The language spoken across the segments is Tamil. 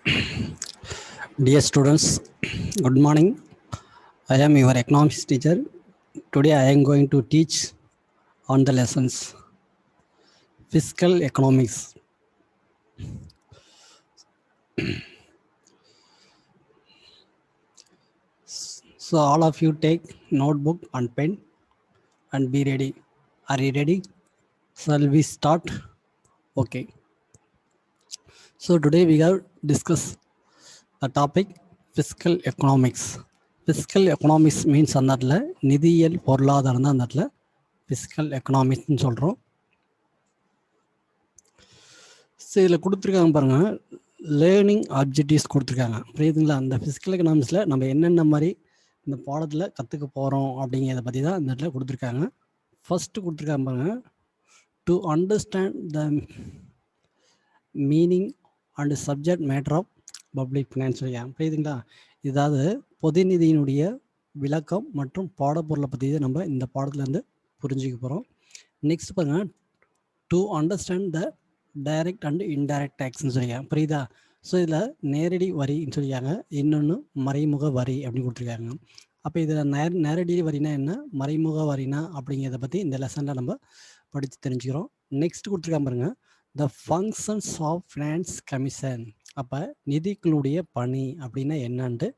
Dear students, good morning. I am your economics teacher. Today I am going to teach on the lessons fiscal economics. So all of you take notebook and pen and be ready. Are you ready? Shall we start? Okay. So today we have discuss the topic fiscal economics. Fiscal economics means அந்த இடத்துல நிதியியல் பொருளாதாரம் தான் அந்த இடத்துல fiscal economics சொல்கிறோம். ஸோ இதில் கொடுத்துருக்காங்க பாருங்கள், லேர்னிங் ஆப்ஜெக்டிவ்ஸ் கொடுத்துருக்காங்க. புரியுதுங்களா? அந்த ஃபிசிக்கல் எக்கனாமிக்ஸில் நம்ம என்னென்ன மாதிரி இந்த பாடத்தில் கற்றுக்க போகிறோம் அப்படிங்கிறத பற்றி தான் இந்த இடத்துல கொடுத்துருக்காங்க. ஃபஸ்ட்டு கொடுத்துருக்காங்க பாருங்கள், to understand the meaning and subject matter of public finance. புரியுதுங்களா? இதாவது பொது நிதியினுடைய விளக்கம் மற்றும் பாடப்பொருளை பற்றி நம்ம இந்த பாடத்துலேருந்து புரிஞ்சுக்க போகிறோம். நெக்ஸ்ட் பாருங்கள், to understand the direct and indirect டேக்ஸ்ன்னு சொல்லியிருக்காங்க. புரியுதா? ஸோ இதில் நேரடி வரின்னு சொல்லியிருக்காங்க, இன்னொன்று மறைமுக வரி அப்படின்னு கொடுத்துருக்காங்க. அப்போ இதில் நேரடி வரினா என்ன, மறைமுக வரினா அப்படிங்கிறத பற்றி இந்த லெசனில் நம்ம படித்து தெரிஞ்சுக்கிறோம். நெக்ஸ்ட் கொடுத்துருக்காங்க பாருங்க, the functions of finance commission. அப்போ நிதிக்குழுடைய பணி அப்படின்னா என்னன்ட்டு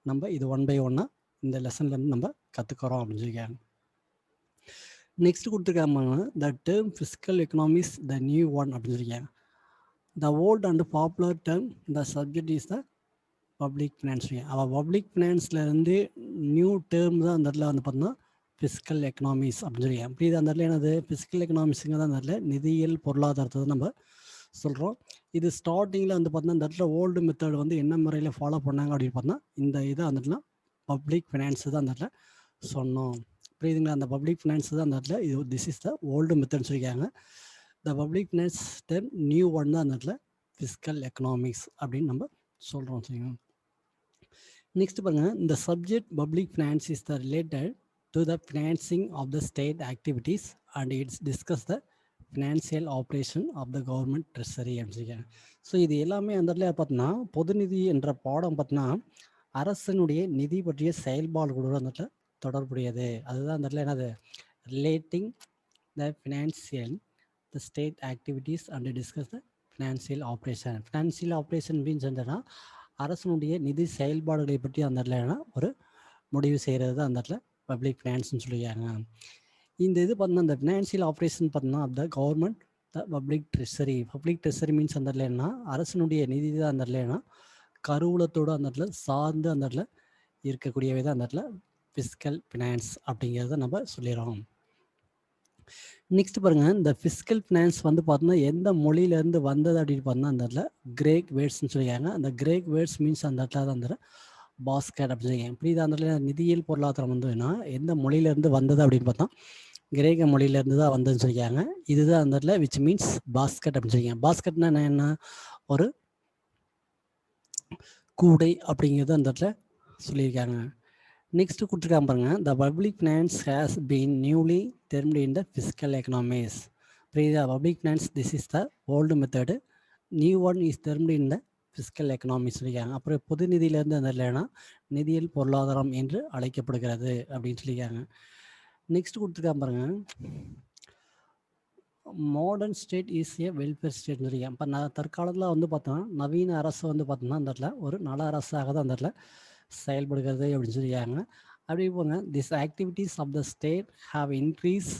நம்ம இது ஒன் பை ஒன்னாக இந்த லெசன்லேருந்து நம்ம கற்றுக்கிறோம் அப்படின்னு சொல்லியிருக்காங்க. நெக்ஸ்ட் கொடுத்துருக்காங்க, the term fiscal economics the new one அப்படின்னு சொல்லியிருக்காங்க. The old and popular term the subject is the public finance. அவள் பப்ளிக் ஃபினான்ஸ்லேருந்து நியூ டேர்ம் தான் அந்த இடத்துல வந்து பார்த்தோம்னா ஃபிஸ்கல் எக்கனாமிக்ஸ் அப்படின்னு சொல்லியிருக்காங்க. அப்படி இது அந்த இடத்துல என்னது, ஃபிஸ்கல் எக்கனாமிக்ஸுங்க தான் அந்த இடத்துல நிதியியல் பொருளாதாரத்தை நம்ம சொல்கிறோம். இது ஸ்டார்டிங்கில் வந்து பார்த்தோன்னா இந்த இடத்துல ஓல்டு மெத்தட் வந்து என்ன முறையில் ஃபாலோ பண்ணாங்க அப்படின்னு பார்த்தோன்னா இந்த இதை அந்த இடத்துல பப்ளிக் ஃபினான்ஸ் தான் அந்த இடத்துல சொன்னோம். புரியுதுங்களா? அந்த பப்ளிக் ஃபினான்ஸ் தான் அந்த இடத்துல இது திஸ் இஸ் த ஓல்டு மெத்தட்னு சொல்லியிருக்காங்க. The public finance term new one தான் அந்த இடத்துல ஃபிஸ்கல் எக்கனாமிக்ஸ் அப்படின்னு நம்ம சொல்கிறோம். சரிங்களா? நெக்ஸ்ட் பாருங்க, இந்த subject public finance is the related to the financing of the state activities and its discuss the financial operation of the government treasury அப்படின்னு சொல்லியிருக்காங்க. ஸோ இது எல்லாமே அந்த இடத்துல பார்த்தோன்னா பொதுநிதி என்ற பாடம் பார்த்தோன்னா அரசனுடைய நிதி பற்றிய செயல்பாடுகளோடு அந்த இடத்துல தொடர்புடையது. அதுதான் அந்த இடத்துல என்னது, relating the financial the state activities and discuss the financial operation. Financial operation means என்னன்னா அரசனுடைய நிதி செயல்பாடுகளை பற்றி அந்த இடத்துல என்ன ஒரு முடிவு செய்கிறது தான் அந்த இடத்துல பப்ளிக் ஃபினான்ஸ்னு சொல்லியிருக்காங்க. இந்த இது பார்த்தோன்னா இந்த ஃபினான்சியல் ஆப்ரேஷன் பார்த்தோன்னா the government the public treasury. Public treasury means அந்த இடத்துல என்ன, அரசனுடைய நிதி தான் அந்த இடத்துல என்ன கருவூலத்தோடு அந்த இடத்துல சார்ந்து அந்த இடத்துல இருக்கக்கூடியவை தான் அந்த இடத்துல ஃபிஸ்கல் ஃபினான்ஸ் அப்படிங்கிறத நம்ம சொல்லிடுறோம். நெக்ஸ்ட் பாருங்க, இந்த ஃபிஸ்கல் ஃபினான்ஸ் வந்து பார்த்தோன்னா எந்த மொழியிலேருந்து வந்தது அப்படின்னு பார்த்தோன்னா அந்த இடத்துல கிரேக் வேர்ட்ஸ்ன்னு சொல்லியிருக்காங்க. அந்த கிரேக் வேர்ட்ஸ் மீன்ஸ் அந்த இடத்துல அந்த பாஸ்கெட் அப்படின்னு சொல்லியிருக்காங்க. இப்படி அந்த இடத்துல நிதியியல் பொருளாதாரம் வந்துன்னா எந்த மொழியிலேருந்து வந்தது அப்படின்னு பார்த்தா கிரேக்க மொழியிலேருந்து தான் வந்ததுன்னு சொல்லியிருக்காங்க. இதுதான் அந்த இடத்துல விச் மீன்ஸ் பாஸ்கெட் அப்படின்னு சொல்லியிருக்காங்க. பாஸ்கெட்னா என்ன, ஒரு கூடை அப்படிங்கிறது அந்த இடத்துல சொல்லியிருக்காங்க. நெக்ஸ்ட் கொடுத்துருக்காங்க பாருங்க, the public finance has been newly termed in the fiscal economics. புரியுதா? Public finance this is the old method, new one is termed in the fiscal economics சொல்லியிருக்காங்க. அப்புறம் பொது நிதியிலேருந்து அந்த இல்லைன்னா நிதியியல் பொருளாதாரம் என்று அழைக்கப்படுகிறது அப்படின்னு சொல்லியிருக்காங்க. நெக்ஸ்ட் கொடுத்துருக்காங்க பாருங்க, modern state is a welfare ஸ்டேட்னு சொல்லியிருக்காங்க. இப்போ தற்காலத்தில் வந்து பார்த்தோன்னா நவீன அரசு வந்து பார்த்தோம்னா அந்த இடத்துல ஒரு நல அரசாக தான் அந்த இடத்துல செயல்படுகிறது அப்படின்னு சொல்லியிருக்காங்க. அப்படி போங்க, this activities of the state have increase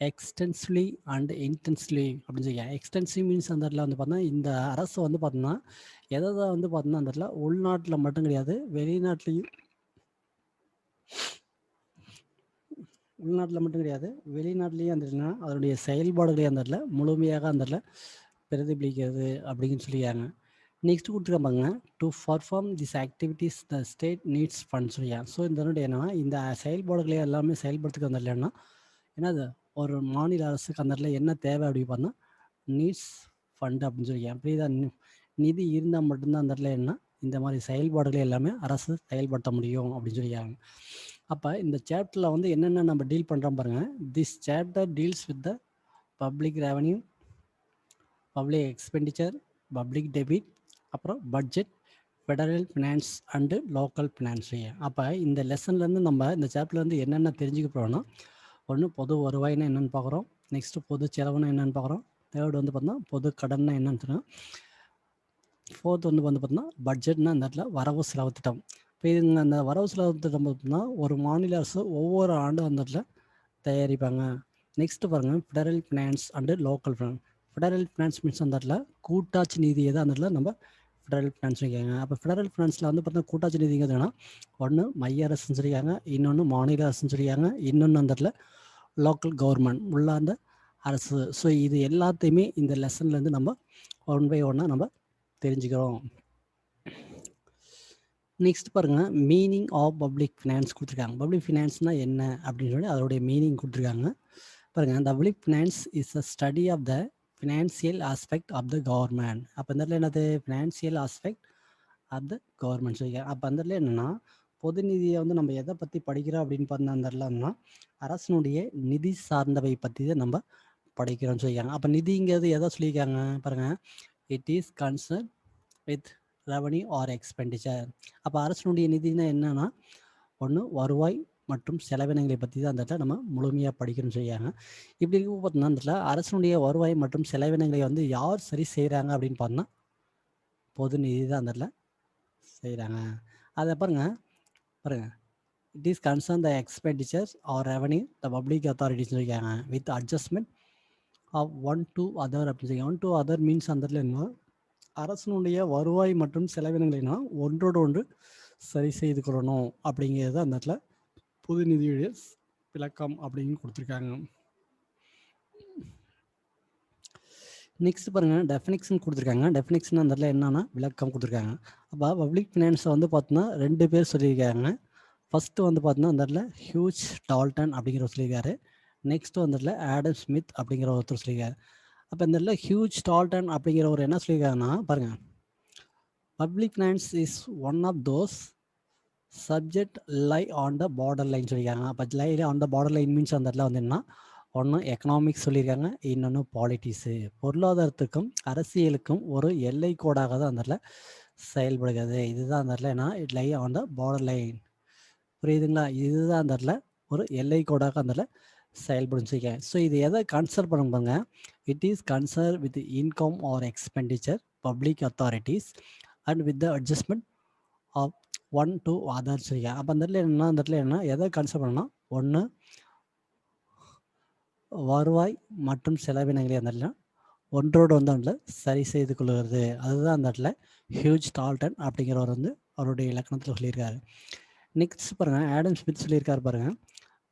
extensively and intensively அப்படின்னு சொல்லியிருக்காங்க. எக்ஸ்டென்சிவ் மீன்ஸ் அந்த இடத்துல வந்து பார்த்தோன்னா இந்த அரசு வந்து பார்த்தோன்னா எதை தான் வந்து பார்த்தோன்னா அந்த இடத்துல உள்நாட்டில் மட்டும் கிடையாது, வெளிநாட்டிலையும் உள்நாட்டில் மட்டும் கிடையாது வெளிநாட்டிலையும் அந்த இடத்துல அதனுடைய செயல்பாடுகளை அந்த இடத்துல முழுமையாக அந்த இடத்துல பிரதிபலிக்கிறது அப்படின்னு சொல்லியிருக்காங்க. நெக்ஸ்ட் கொடுத்துருக்காங்க, to perform this activities the state needs fund சொல்லியாங்க. ஸோ இந்த என்னன்னா இந்த செயல்பாடுகளை எல்லாமே செயல்படுத்துக்கு அந்த இல்லைன்னா என்னது ஒரு மாநில அரசுக்கு அந்த இடத்துல என்ன தேவை அப்படின்னு பார்த்தா நீட்ஸ் ஃபண்ட் அப்படின்னு சொல்லியிருக்காங்க. அப்படி தான் நிதி இருந்தால் மட்டும்தான் அந்த இடத்துல என்ன இந்த மாதிரி செயல்பாடுகளை எல்லாமே அரசு செயல்படுத்த முடியும் அப்படின்னு சொல்லியிருக்காங்க. அப்போ இந்த சாப்டரில் வந்து என்னென்ன நம்ம டீல் பண்ணுறோம் பாருங்கள். This chapter deals with the public revenue, public expenditure, public debit, அப்புறம் budget, federal finance and local finance. அப்போ இந்த லெசன்லேருந்து நம்ம இந்த சாப்டர்லேருந்து என்னென்ன தெரிஞ்சுக்க போகிறோம்னா, ஒன்று பொது வருவாய்னா என்னென்னு பார்க்குறோம், நெக்ஸ்ட்டு பொது செலவுனா என்னென்னு பார்க்குறோம், தேர்ட் வந்து பார்த்தோன்னா பொது கடன்னா என்னன்னு தெரியும், ஃபோர்த் வந்து பார்த்தோன்னா பட்ஜெட்னா அந்த இடத்துல வரவு செலவு திட்டம். இப்போ இதுங்க அந்த வரவு செலவு திட்டம் பார்த்தோம்னா ஒரு மாநில அரசு ஒவ்வொரு ஆண்டும் அந்த இடத்துல தயாரிப்பாங்க. நெக்ஸ்ட்டு பாருங்கள் federal finance and local finance. Federal finance means அந்த இடத்துல கூட்டாட்சி நிதியை தான் அந்த இடத்துல நம்ம ஃபெடரல் ஃபினான்ஸ் வைக்காங்க. அப்போ ஃபெடரல் ஃபினான்ஸில் வந்து பார்த்தீங்கன்னா கூட்டாட்சி நிதிங்கிறதுனா ஒன்று மைய அரசுன்னு சொல்லியிருக்காங்க, இன்னொன்று மாநில அரசுன்னு சொல்லியிருக்காங்க, இன்னொன்று அந்த இடத்துல லோக்கல் கவர்மெண்ட் உள்ளார்ந்த அரசு. ஸோ இது எல்லாத்தையுமே இந்த லெசன்லேருந்து நம்ம ஒன் பை ஒன்னாக நம்ம தெரிஞ்சுக்கிறோம். நெக்ஸ்ட் பாருங்கள் மீனிங் ஆஃப் பப்ளிக் ஃபினான்ஸ் கொடுத்துருக்காங்க. பப்ளிக் ஃபினான்ஸ்னால் என்ன அப்படின்னு சொல்லி அதோடைய மீனிங் கொடுத்துருக்காங்க. பாருங்கள், public finance is a study of the financial aspect of the government. அப்போ இந்த இடத்துல என்னது financial aspect of the government சொல்லியிருக்காங்க. அப்போ அந்த இடத்துல என்னென்னா பொது நிதியை வந்து நம்ம எதை பற்றி படிக்கிறோம் அப்படின்னு பார்த்தா அந்த இடத்துலன்னா அரசனுடைய நிதி சார்ந்தவை பற்றி தான் நம்ம படிக்கிறோம்னு சொல்லியிருக்காங்க. அப்போ நிதிங்கிறது எதை சொல்லியிருக்காங்க பாருங்கள், it is concern with revenue or expenditure. அப்போ அரசனுடைய நிதினா என்னன்னா ஒன்று வருவாய் மற்றும் செலவினங்களை பற்றி தான் அந்த இடத்துல நம்ம முழுமையாக படிக்கணும்னு சொல்லியாங்க. இப்படி இருக்கும் பார்த்தோம்னா அந்த இடத்துல அரசனுடைய வருவாய் மற்றும் செலவினங்களை வந்து யார் சரி செய்கிறாங்க அப்படின்னு பார்த்தோம்னா பொது நிதி தான் அந்த இடத்துல செய்கிறாங்க. அதை பாருங்கள் it is concern the expenditures or revenue the public authorities சொல்லியிருக்காங்க with adjustment of one to other அப்படின்னு சொல்லி. ஒன் டு அதர் மீன்ஸ் அந்த இடத்துல என்ன அரசனுடைய வருவாய் மற்றும் செலவினங்களைனா ஒன்றோடு ஒன்று சரி செய்து கொள்ளணும் அப்படிங்கிறது அந்த இடத்துல பொது நிதியுடைய விளக்கம் அப்படின்னு கொடுத்துருக்காங்க. நெக்ஸ்ட் பாருங்கள் டெஃபினிக்ஷன் கொடுத்துருக்காங்க. டெஃபினிக்ஷன் அந்த இடத்துல என்னன்னா விளக்கம் கொடுத்துருக்காங்க. அப்போ பப்ளிக் ஃபினான்ஸை வந்து பார்த்தோன்னா 2 பேர் சொல்லியிருக்காங்க. ஃபஸ்ட்டு வந்து பார்த்தோன்னா அந்த இடத்துல ஹியூஜ் டால்டன் அப்படிங்கிற சொல்லியிருக்காரு. நெக்ஸ்ட்டு வந்து இடத்துல ஆடம் ஸ்மித் அப்படிங்கிற ஒருத்தர் சொல்லியிருக்காரு. அப்போ இந்த இடத்துல ஹியூஜ் டால்டன் அப்படிங்கிறவர் என்ன சொல்லியிருக்காருன்னா பாருங்கள், public finance is one of those subject lie on the border line சொல்லியிருக்காங்க. அப்போ lie on the border line means அந்த இடத்துல வந்து என்ன ஒன்று எக்கனாமிக்ஸ் சொல்லியிருக்காங்க, இன்னொன்று பாலிட்டிக்ஸு. பொருளாதாரத்துக்கும் அரசியலுக்கும் ஒரு எல்லை கோடாக தான் அந்த இடத்துல செயல்படுகிறது. இதுதான் அந்த இடத்துல என்ன lie on the border line. புரியுதுங்களா? இதுதான் அந்த இடத்துல ஒரு எல்லை கோடாக அந்த இடத்துல செயல்படும் சொல்லியிருக்காங்க. ஸோ இது எதை கன்சர்ன் பண்ண பாருங்க, it is concern with income or expenditure public authorities and with the adjustment of one to other சொல்லியிருக்காங்க. அப்போ அந்த இடத்துல என்னன்னா அந்த இடத்துல என்ன எதை கன்சர்ன் பண்ணணும்னா ஒன்று வருவாய் மற்றும் செலவினங்களை அந்த இடத்துல ஒன்றோடு வந்து அந்த சரி செய்து கொள்கிறது. அதுதான் அந்த இடத்துல ஹியூஜ் டால்டன் அப்படிங்கிறவர் வந்து அவருடைய இலக்கணத்தில் சொல்லியிருக்காரு. நெக்ஸ்ட் பாருங்கள் ஆடம் ஸ்மித் சொல்லியிருக்காரு பாருங்கள்,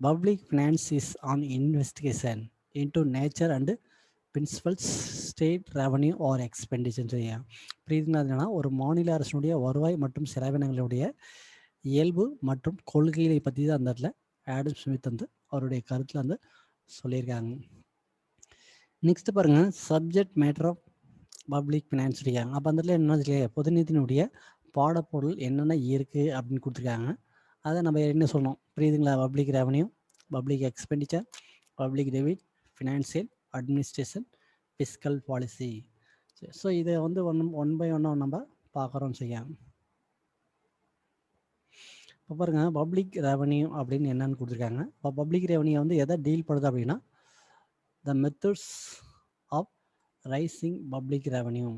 public finance is an investigation into nature and principles state revenue or expenditure சொல்லியா. புரியுதுன்னா என்னன்னா ஒரு மாநில அரசுடைய வருவாய் மற்றும் செலவினங்களுடைய இயல்பு மற்றும் கொள்கைகளை பற்றி தான் அந்த இடத்துல ஆடம் ஸ்மித் வந்து அவருடைய கருத்தில் வந்து சொல்லியிருக்காங்க. நெக்ஸ்ட் பாருங்க subject matter of public finance இருக்காங்க. அப்போ அந்த இடத்துல என்ன பொதுநிதியினுடைய பாடப்பொருள் என்னென்ன இருக்குது அப்படின்னு கொடுத்துருக்காங்க. அதை நம்ம என்ன சொல்லணும் புரியுதுங்களா? Public revenue, public expenditure, public debit, financial administration, fiscal policy. So இதை வந்து ஒன் பை ஒன்னாக நம்ம பார்க்குறோம் செய்யாங்க. இப்போ பாருங்கள் பப்ளிக் ரெவன்யூ அப்படின்னு என்னென்னு கொடுத்துருக்காங்க. இப்போ பப்ளிக் ரெவன்யூ வந்து எதை டீல் பண்ணுது அப்படின்னா the methods of raising public revenue.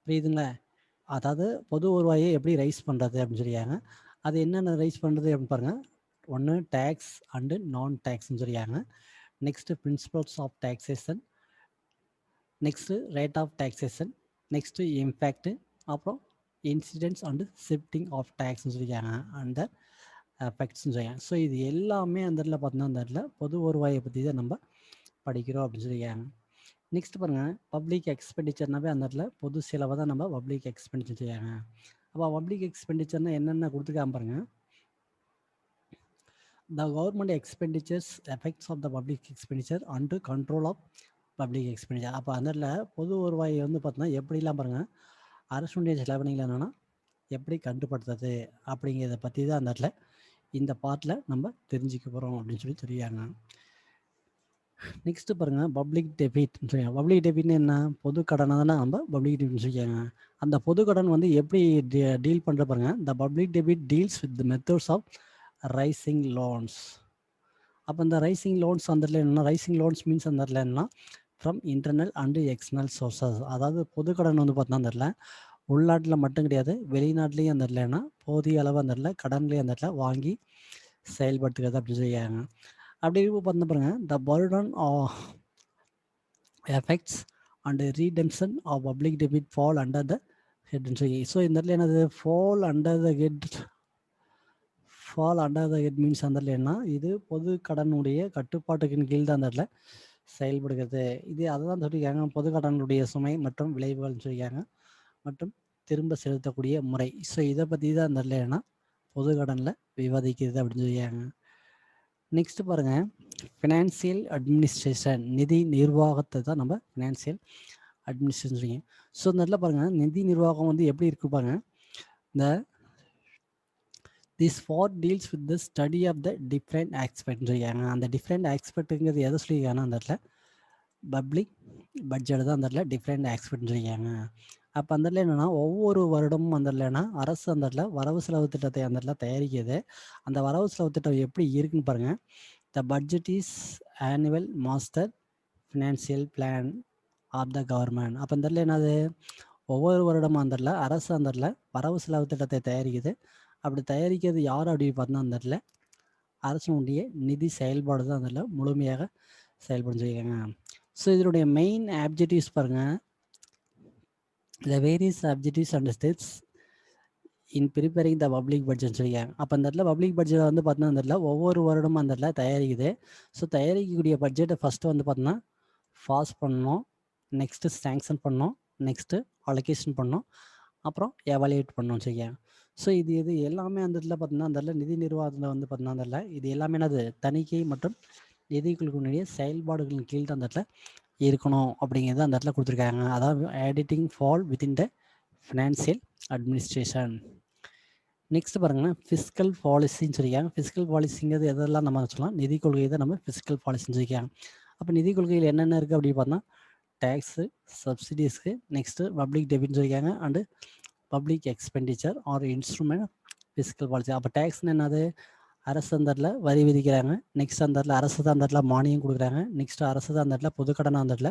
புரியுதுங்களா? அதாவது பொது வருவாயை எப்படி ரைஸ் பண்ணுறது அப்படின்னு சொல்லியாங்க. அது என்னென்ன ரைஸ் பண்ணுறது அப்படின்னு பாருங்கள். ஒன்று டேக்ஸ் அண்டு நான் டேக்ஸ்ன்னு சொல்லியாங்க. Next principles of taxation, next rate of taxation, next impact, அப்புறம் இன்சிடென்ட்ஸ் அண்டு ஷிஃப்டிங் ஆஃப் டேக்ஸ்ன்னு சொல்லியிருக்காங்க அந்த எஃபெக்ட்ஸ்ன்னு சொல்லியாங்க. ஸோ இது எல்லாமே அந்த இடத்துல பார்த்தோன்னா அந்த இடத்துல பொது வருவாயை பற்றி தான் நம்ம படிக்கிறோம் அப்படின்னு சொல்லியிருக்காங்க. நெக்ஸ்ட் பாருங்கள் பப்ளிக் எக்ஸ்பெண்டிச்சர்னாவே அந்த இடத்துல பொது செலவை தான் நம்ம பப்ளிக் எக்ஸ்பெண்டிச்சர் செய்யாங்க. அப்போ பப்ளிக் எக்ஸ்பெண்டிச்சர்னா என்னென்ன கொடுத்துருக்காம பாருங்கள், the government expenditures effects of the public expenditure and control of public expenditure. அப்போ அந்த இடத்துல பொது வருவாயை வந்து பார்த்தோன்னா எப்படிலாம் பாருங்கள் அரசுடைய செலவினங்கள் என்னென்னா எப்படி கட்டுப்படுத்துறது அப்படிங்கிறத பற்றி தான் அந்த இடத்துல இந்த பார்ட்டில் நம்ம தெரிஞ்சுக்க போகிறோம் அப்படின்னு சொல்லி தெரியாங்க. நெக்ஸ்ட் பாருங்க பப்ளிக் டெபிட். பப்ளிக் டெபிட்னு என்ன? பொது கடனை தானே நம்ம பப்ளிக் டெபிட்னு சொல்லியிருக்காங்க. அந்த பொது கடன் வந்து எப்படி டீல் பண்ணுற பாருங்க. The public debit deals with the methods of raising loans. அப்போ இந்த ரைசிங் லோன்ஸ் அந்த இடத்துல என்ன? ரைசிங் லோன்ஸ் மீன்ஸ் அந்த இடத்துல என்ன? From internal and external sources. அதாவது பொது கடன் வந்து பார்த்தா அந்த இடத்துல உள்நாட்டில் மட்டும் கிடையாது, வெளிநாட்டிலையும் அந்த இடத்துல என்ன போதிய அளவு அந்த இடத்துல கடன்லேயும் அந்த இடத்துல வாங்கி செயல்படுத்துகிறது அப்படின்னு சொல்லியிருக்காங்க. அப்படி இருக்கும் பார்த்தா பாருங்க, the burden effects and redemption of public debit fall under the ஹெட்னு சொல்லி. ஸோ இந்த இடத்துல என்னது? Fall under the head means அந்த இடத்துல என்ன? இது பொது கடனுடைய கட்டுப்பாட்டுக்கு கீழ் தான் அந்த இடத்துல செயல்படுகிறது. இது அதை தான் சொல்லியிருக்காங்க, பொது கடனுடைய சுமை மற்றும் விளைவுகள்னு சொல்லியிருக்காங்க, மற்றும் திரும்ப செலுத்தக்கூடிய முறை. ஸோ இதை பற்றி தான் அந்த இடத்துல என்ன பொது கடனில் விவாதிக்கிறது அப்படின்னு சொல்லியிருக்காங்க. நெக்ஸ்ட் பாருங்க, ஃபினான்சியல் அட்மினிஸ்ட்ரேஷன். நிதி நிர்வாகத்தை தான் நம்ம ஃபினான்சியல் அட்மினிஸ்ட்ரேஷன் சொல்லிங்க. ஸோ இந்த இடத்துல பாருங்க, நிதி நிர்வாகம் வந்து எப்படி இருக்கு பாருங்க. இந்த this for deals with the study of the different ஆஸ்பெக்ட்னு சொல்லியிருக்காங்க. அந்த டிஃப்ரெண்ட் ஆஸ்பெக்ட்டுங்கிறது எதை சொல்லியிருக்காங்கன்னா அந்த இடத்துல பப்ளிக் பட்ஜெட் தான் அந்த இடத்துல டிஃப்ரெண்ட் ஆஸ்பெக்ட்னு சொல்லியிருக்காங்க. அப்போ அந்த இடத்துல என்னென்னா ஒவ்வொரு வருடமும் அந்த இடத்துல அரசு அந்த இடத்துல வரவு செலவு திட்டத்தை அந்த இடத்துல தயாரிக்கிறது. அந்த வரவு செலவு திட்டம் எப்படி இருக்குன்னு பாருங்கள். The budget is annual master financial plan of the government. அப்போ இந்த இடத்துல என்னது? ஒவ்வொரு வருடமும் அந்த இடத்துல அரசு அந்த இடத்துல வரவு செலவு திட்டத்தை தயாரிக்குது. அப்படி தயாரிக்கிறது யார் அப்படின்னு பார்த்தா அந்த இடத்துல அரசனுடைய நிதி செயல்பாடு தான் அந்த இடத்துல முழுமையாக செயல்படும் சொல்லியிருக்காங்க. ஸோ இதனுடைய மெயின் ஆப்ஜெக்டிவ்ஸ் பாருங்கள். The various objectives and steps in preparing the public budget சொல்லியிருக்காங்க. அப்போ அந்த இடத்துல பப்ளிக் பட்ஜெட் வந்து பார்த்தீங்கன்னா அந்த இடத்துல ஒவ்வொரு வருடமும் அந்த இடத்துல தயாரிக்குது. ஸோ தயாரிக்கக்கூடிய பட்ஜெட்டை ஃபஸ்ட்டு வந்து பார்த்தீங்கன்னா பாஸ் பண்ணணும், நெக்ஸ்ட்டு சேங்ஷன் பண்ணணும், நெக்ஸ்ட்டு அலோகேஷன் பண்ணணும், அப்புறம் எவாலுவேட் பண்ணணும் சொல்லியிருக்காங்க. ஸோ இது எல்லாமே அந்த இடத்துல பார்த்தீங்கன்னா அந்த இடத்துல நிதி நிர்வாகத்தில் வந்து பார்த்தீங்கன்னா அந்த இடத்துல இது எல்லாமே என்னது? தணிக்கை மற்றும் நிதி குழுவினுடைய செயல்பாடுகளின் கீழ் தான் அந்த இடத்துல இருக்கணும் அப்படிங்கிறது அந்த இடத்துல கொடுத்துருக்காங்க. அதாவது auditing fall within the financial administration. Next பாருங்கன்னா ஃபிஸ்கல் பாலிசின்னு சொல்லியிருக்காங்க. ஃபிஸ்கல் பாலிசிங்கிறது எதெல்லாம் நம்ம சொல்லலாம்? நிதி கொள்கை தான் நம்ம ஃபிஸ்கல் பாலிசின்னு சொல்லியிருக்காங்க. அப்போ நிதி கொள்கையில் என்னென்ன இருக்குது அப்படின்னு பார்த்தா டேக்ஸு, சப்சிடிஸ்க்கு, நெக்ஸ்ட்டு பப்ளிக் டெபிட்னு சொல்லியிருக்காங்க, and public expenditure or instrument fiscal policy. அப்போ டேக்ஸ்னு என்னது? அரசு அந்த இடத்துல வரி விதிக்கிறாங்க. நெக்ஸ்ட் அந்த இடத்துல அரசு தான் அந்த இடத்துல மானியம் கொடுக்குறாங்க. நெக்ஸ்ட் அரசு தான் அந்த இடத்துல பொதுக்கடனை அந்த இடத்துல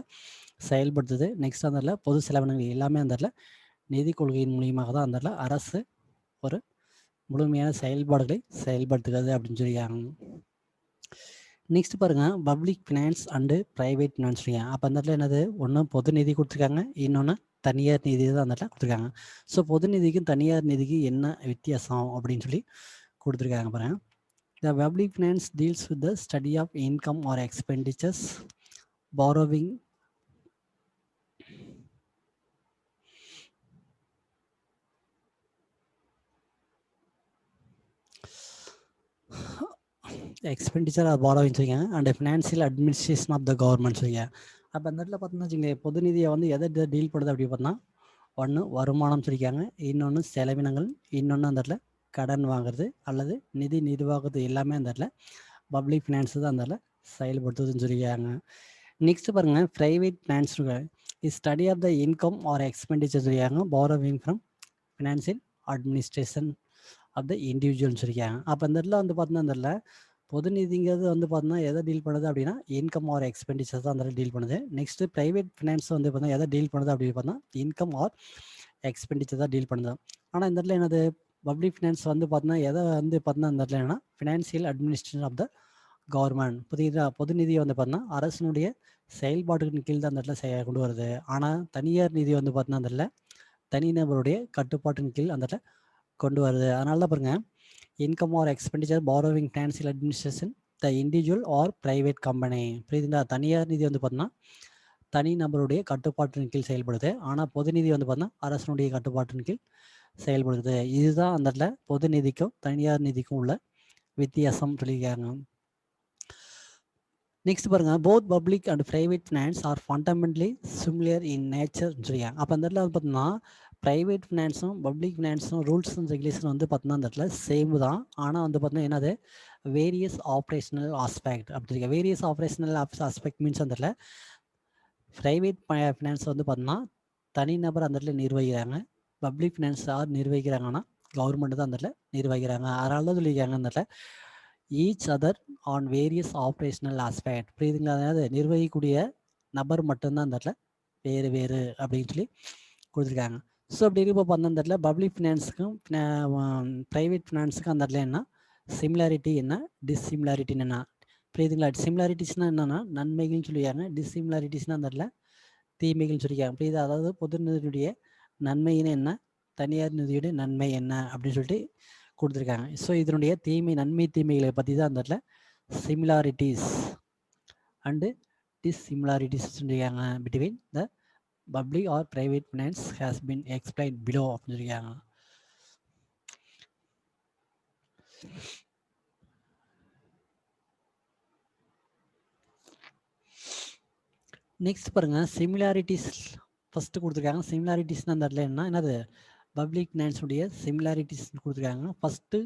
செயல்படுத்துது. நெக்ஸ்ட் அந்த இடத்துல பொது செலவினங்கள் எல்லாமே அந்த இடத்துல நிதி கொள்கையின் மூலியமாக தான் அந்த இடத்துல அரசு ஒரு முழுமையான செயல்பாடுகளை செயல்படுத்துகிறது அப்படின்னு சொல்லியிருக்காங்க. நெக்ஸ்ட் பாருங்க, public finance and private finance சொல்லியிருக்காங்க. அப்போ அந்த இடத்துல என்னது? ஒன்று பொது நிதி கொடுத்துருக்காங்க, இன்னொன்று தனியார் நிதி தான் அந்த இடத்துல கொடுத்துருக்காங்க. ஸோ பொது நிதிக்கும் தனியார் நிதிக்கும் என்ன வித்தியாசம் அப்படின்னு சொல்லி கொடுத்துருக்காங்க பாருங்க. The public finance deals with the study of income or expenditures, borrowing, expenditure or borrowing சொல்லியிருக்காங்க, and financial administration of the government சொல்லியிருக்காங்க. அப்போ அந்த இடத்துல பார்த்தோம்னா வச்சுக்கோங்க, பொது நிதியை வந்து எதை டீல் பண்ணுது அப்படி பார்த்தா ஒன்று வருமானம் சொல்லியிருக்காங்க, இன்னொன்று செலவினங்கள், இன்னொன்று அந்த இடத்துல கடன் வாங்குறது அல்லது நிதி நிர்வாகத்து எல்லாமே அந்த இடத்துல பப்ளிக் ஃபினான்ஸ் தான் அந்த இடத்துல செயல்படுத்துதுன்னு சொல்லியிருக்காங்க. நெக்ஸ்ட் பாருங்க, private finance is study of the income or expenditure சொல்லியிருக்காங்க, borrowing from financial administration of the இண்டிவிஜுவல்னு சொல்லியிருக்காங்க. அப்போ அந்த இடத்துல வந்து பார்த்தீங்கன்னா அந்த இடத்துல பொது நிதிங்கிறது வந்து பார்த்தீங்கன்னா எதை டீல் பண்ணுது அப்படின்னா இன்கம் ஆர் எக்ஸ்பெண்டிச்சர் தான் அந்த டீல் பண்ணுது. நெக்ஸ்ட்டு ப்ரைவேட் ஃபினான்ஸ் வந்து பார்த்தீங்கன்னா எதை டீல் பண்ணுது அப்படின்னு பார்த்தா இன்கம் ஆர் எக்ஸ்பெண்டிச்சர் தான் டீல் பண்ணுது. ஆனால் இந்த இடத்துல என்னது? பப்ளிக் ஃபினான்ஸ் வந்து பார்த்தீங்கன்னா எதை வந்து பார்த்தீங்கன்னா அந்த இடத்துல என்னன்னா financial administration of the government. புதிதாக பொது நிதியை வந்து பார்த்தீங்கன்னா அரசனுடைய செயல்பாடுகளின் கீழ் தான் அந்த இடத்துல கொண்டு வருது. ஆனால் தனியார் நிதி வந்து பார்த்தீங்கன்னா அந்த இடத்துல தனிநபருடைய கட்டுப்பாட்டின் கீழ் அந்த இடத்துல கொண்டு வருது. அதனால தான் பாருங்க, income or expenditure borrowing financial administration the individual R private company. புரியுதுங்களா? தனியார் நிதி வந்து பார்த்தீங்கன்னா தனிநபருடைய கட்டுப்பாட்டின் கீழ் செயல்படுது. ஆனால் பொது நிதி வந்து பார்த்தீங்கன்னா அரசனுடைய கட்டுப்பாட்டின் கீழ் செயல்படுது. இதுதான் அந்த இடத்துல பொது நிதிக்கும் தனியார் நிதிக்கும் உள்ள வித்தியாசம் சொல்லியிருக்காங்க. நெக்ஸ்ட் பாருங்க, both public and private finance are fundamentally similar in nature சொல்லியிருக்காங்க. அப்போ அந்த இடத்துல வந்து பார்த்தீங்கன்னா ப்ரைவேட் ஃபினான்ஸும் பப்ளிக் ஃபினான்ஸும் ரூல்ஸ் அண்ட் ரெகுலேஷன் வந்து பார்த்தீங்கன்னா அந்த இடத்துல சேம் தான். ஆனால் வந்து பார்த்தீங்கன்னா என்னது? வேரியஸ் ஆப்ரேஷனல் ஆஸ்பெக்ட் அப்படி இருக்கு. வேரியஸ் ஆப்ரேஷனல் ஆஸ்பெக்ட் மீன்ஸ் அந்த இடத்துல ப்ரைவேட் ஃபினான்ஸ் வந்து பார்த்தோம்னா தனிநபர் அந்த இடத்துல நிர்வகிக்கிறாங்க. பப்ளிக் ஃபினான்ஸ் யார் நிர்வகிக்கிறாங்கன்னா கவர்மெண்ட் தான் அந்த இடத்துல நிர்வகிக்கிறாங்க. அதனால தான் சொல்லியிருக்காங்க அந்த இடத்துல each other on various operational aspect. புரியுதுங்களா? அதாவது நிர்வகிக்கக்கூடிய நபர் மட்டும்தான் அந்த இடத்துல வேறு வேறு அப்படின்னு சொல்லி கொடுத்துருக்காங்க. ஸோ அப்படி இருக்கப்போ அந்த இடத்துல பப்ளிக் ஃபினான்ஸுக்கும் ப்ரைவேட் ஃபினான்ஸுக்கும் அந்த இடத்துல என்ன சிமிலாரிட்டி என்ன, டிஸ்சிமிலாரிட்டின்னு என்ன? புரியுதுங்களா? சிமிலாரிட்டிஸ்னால் என்னென்னா நன்மைகள்னு சொல்லியிருக்காங்க. டிஸ்சிமிலாரிட்டிஸ்னால் அந்த இடத்துல தீமைகள்னு சொல்லியிருக்காங்க. புரியுது? அதாவது பொது நிதியுடைய நன்மைன்னு என்ன, தனியார் நிதியுடைய நன்மை என்ன அப்படின்னு சொல்லிட்டு கொடுத்துருக்காங்க. ஸோ இதனுடைய நன்மை தீமைகளை பற்றி தான் அந்த இடத்துல சிமிலாரிட்டிஸ் அண்டு டிஸ்சிமிலாரிட்டிஸ் சொல்லியிருக்காங்க between the public R private finance has been explain below அப்படின்னு சொல்லியிருக்காங்க. நெக்ஸ்ட் பாருங்க, சிமிலாரிட்டிஸ் ஃபஸ்ட்டு கொடுத்துருக்காங்க. சிமிலாரிட்டிஸ்னு அந்த இடத்துல என்னது பப்ளிக் ஃபினான்ஸுடைய சிமிலாரிட்டிஸ் கொடுத்துருக்காங்க. ஃபஸ்ட்டு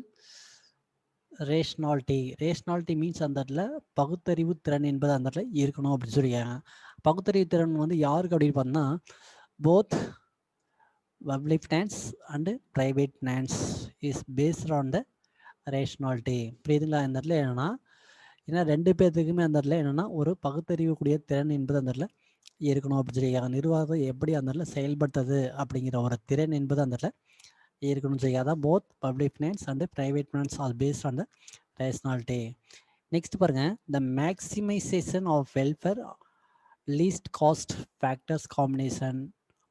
ரேஷ்னாலிட்டி மீன்ஸ் அந்த இடத்துல பகுத்தறிவு திறன் என்பது அந்த இடத்துல இருக்கணும் அப்படின்னு சொல்லியிருக்காங்க. பகுத்தறிவு திறன் வந்து யாருக்கு அப்படின்னு பார்த்தோம்னா both public finance and private finance is based on the rationality. புரியுதுங்களா? இந்த இடத்துல என்னென்னா ஏன்னா ரெண்டு பேர்த்துக்குமே அந்த இடத்துல என்னென்னா ஒரு பகுத்தறிவுக்கூடிய திறன் என்பது அந்த இடத்துல இருக்கணும் அப்படின்னு சொல்லியிருக்காங்க. நிர்வாகம் எப்படி அந்த இடத்துல செயல்படுத்துறது அப்படிங்கிற ஒரு திறன் என்பது அந்த இடத்துல இருக்கணும்னு சொல்லி அதான் both public finance and private finance are based on the rationality. Next பாருங்க, the maximisation of welfare least cost factors combination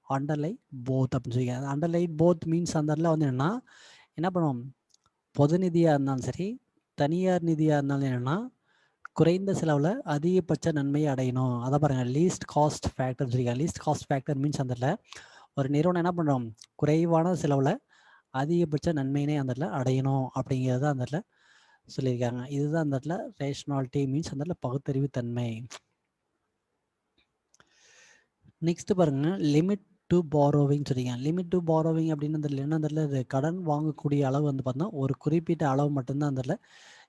underlie both அப்படின்னு சொல்லி அண்டர்லை போத் மீன்ஸ் அந்த இடத்துல வந்து என்ன பண்ணுவோம், பொது நிதியாக இருந்தாலும் சரி தனியார் நிதியாக இருந்தாலும் என்னென்னா குறைந்த செலவில் அதிகபட்ச நன்மையை அடையணும். அதை பாருங்கள், லீஸ்ட் காஸ்ட் ஃபேக்டர்னு சொல்லியிருக்காங்க. லீஸ்ட் காஸ்ட் ஃபேக்டர் மீன்ஸ் அந்த இடத்துல ஒரு நிறுவனம் என்ன பண்ணுறோம், குறைவான செலவில் அதிகபட்ச நன்மையினை அந்த இடத்துல அடையணும் அப்படிங்கிறது அந்த இடத்துல சொல்லியிருக்காங்க. இதுதான் அந்த இடத்துல ரேஷ்னாலிட்டி மீன்ஸ் அந்த இடத்துல பகுத்தறிவு தன்மை. நெக்ஸ்ட் பாருங்க, லிமிட் டு பாரோவிங் சொல்லியிருக்காங்க. லிமிட் டு பாரோவிங் அப்படின்னு அந்த என்ன அந்த இடத்துல கடன் வாங்கக்கூடிய அளவு வந்து பார்த்தோன்னா ஒரு குறிப்பிட்ட அளவு மட்டும்தான் அந்த இடத்துல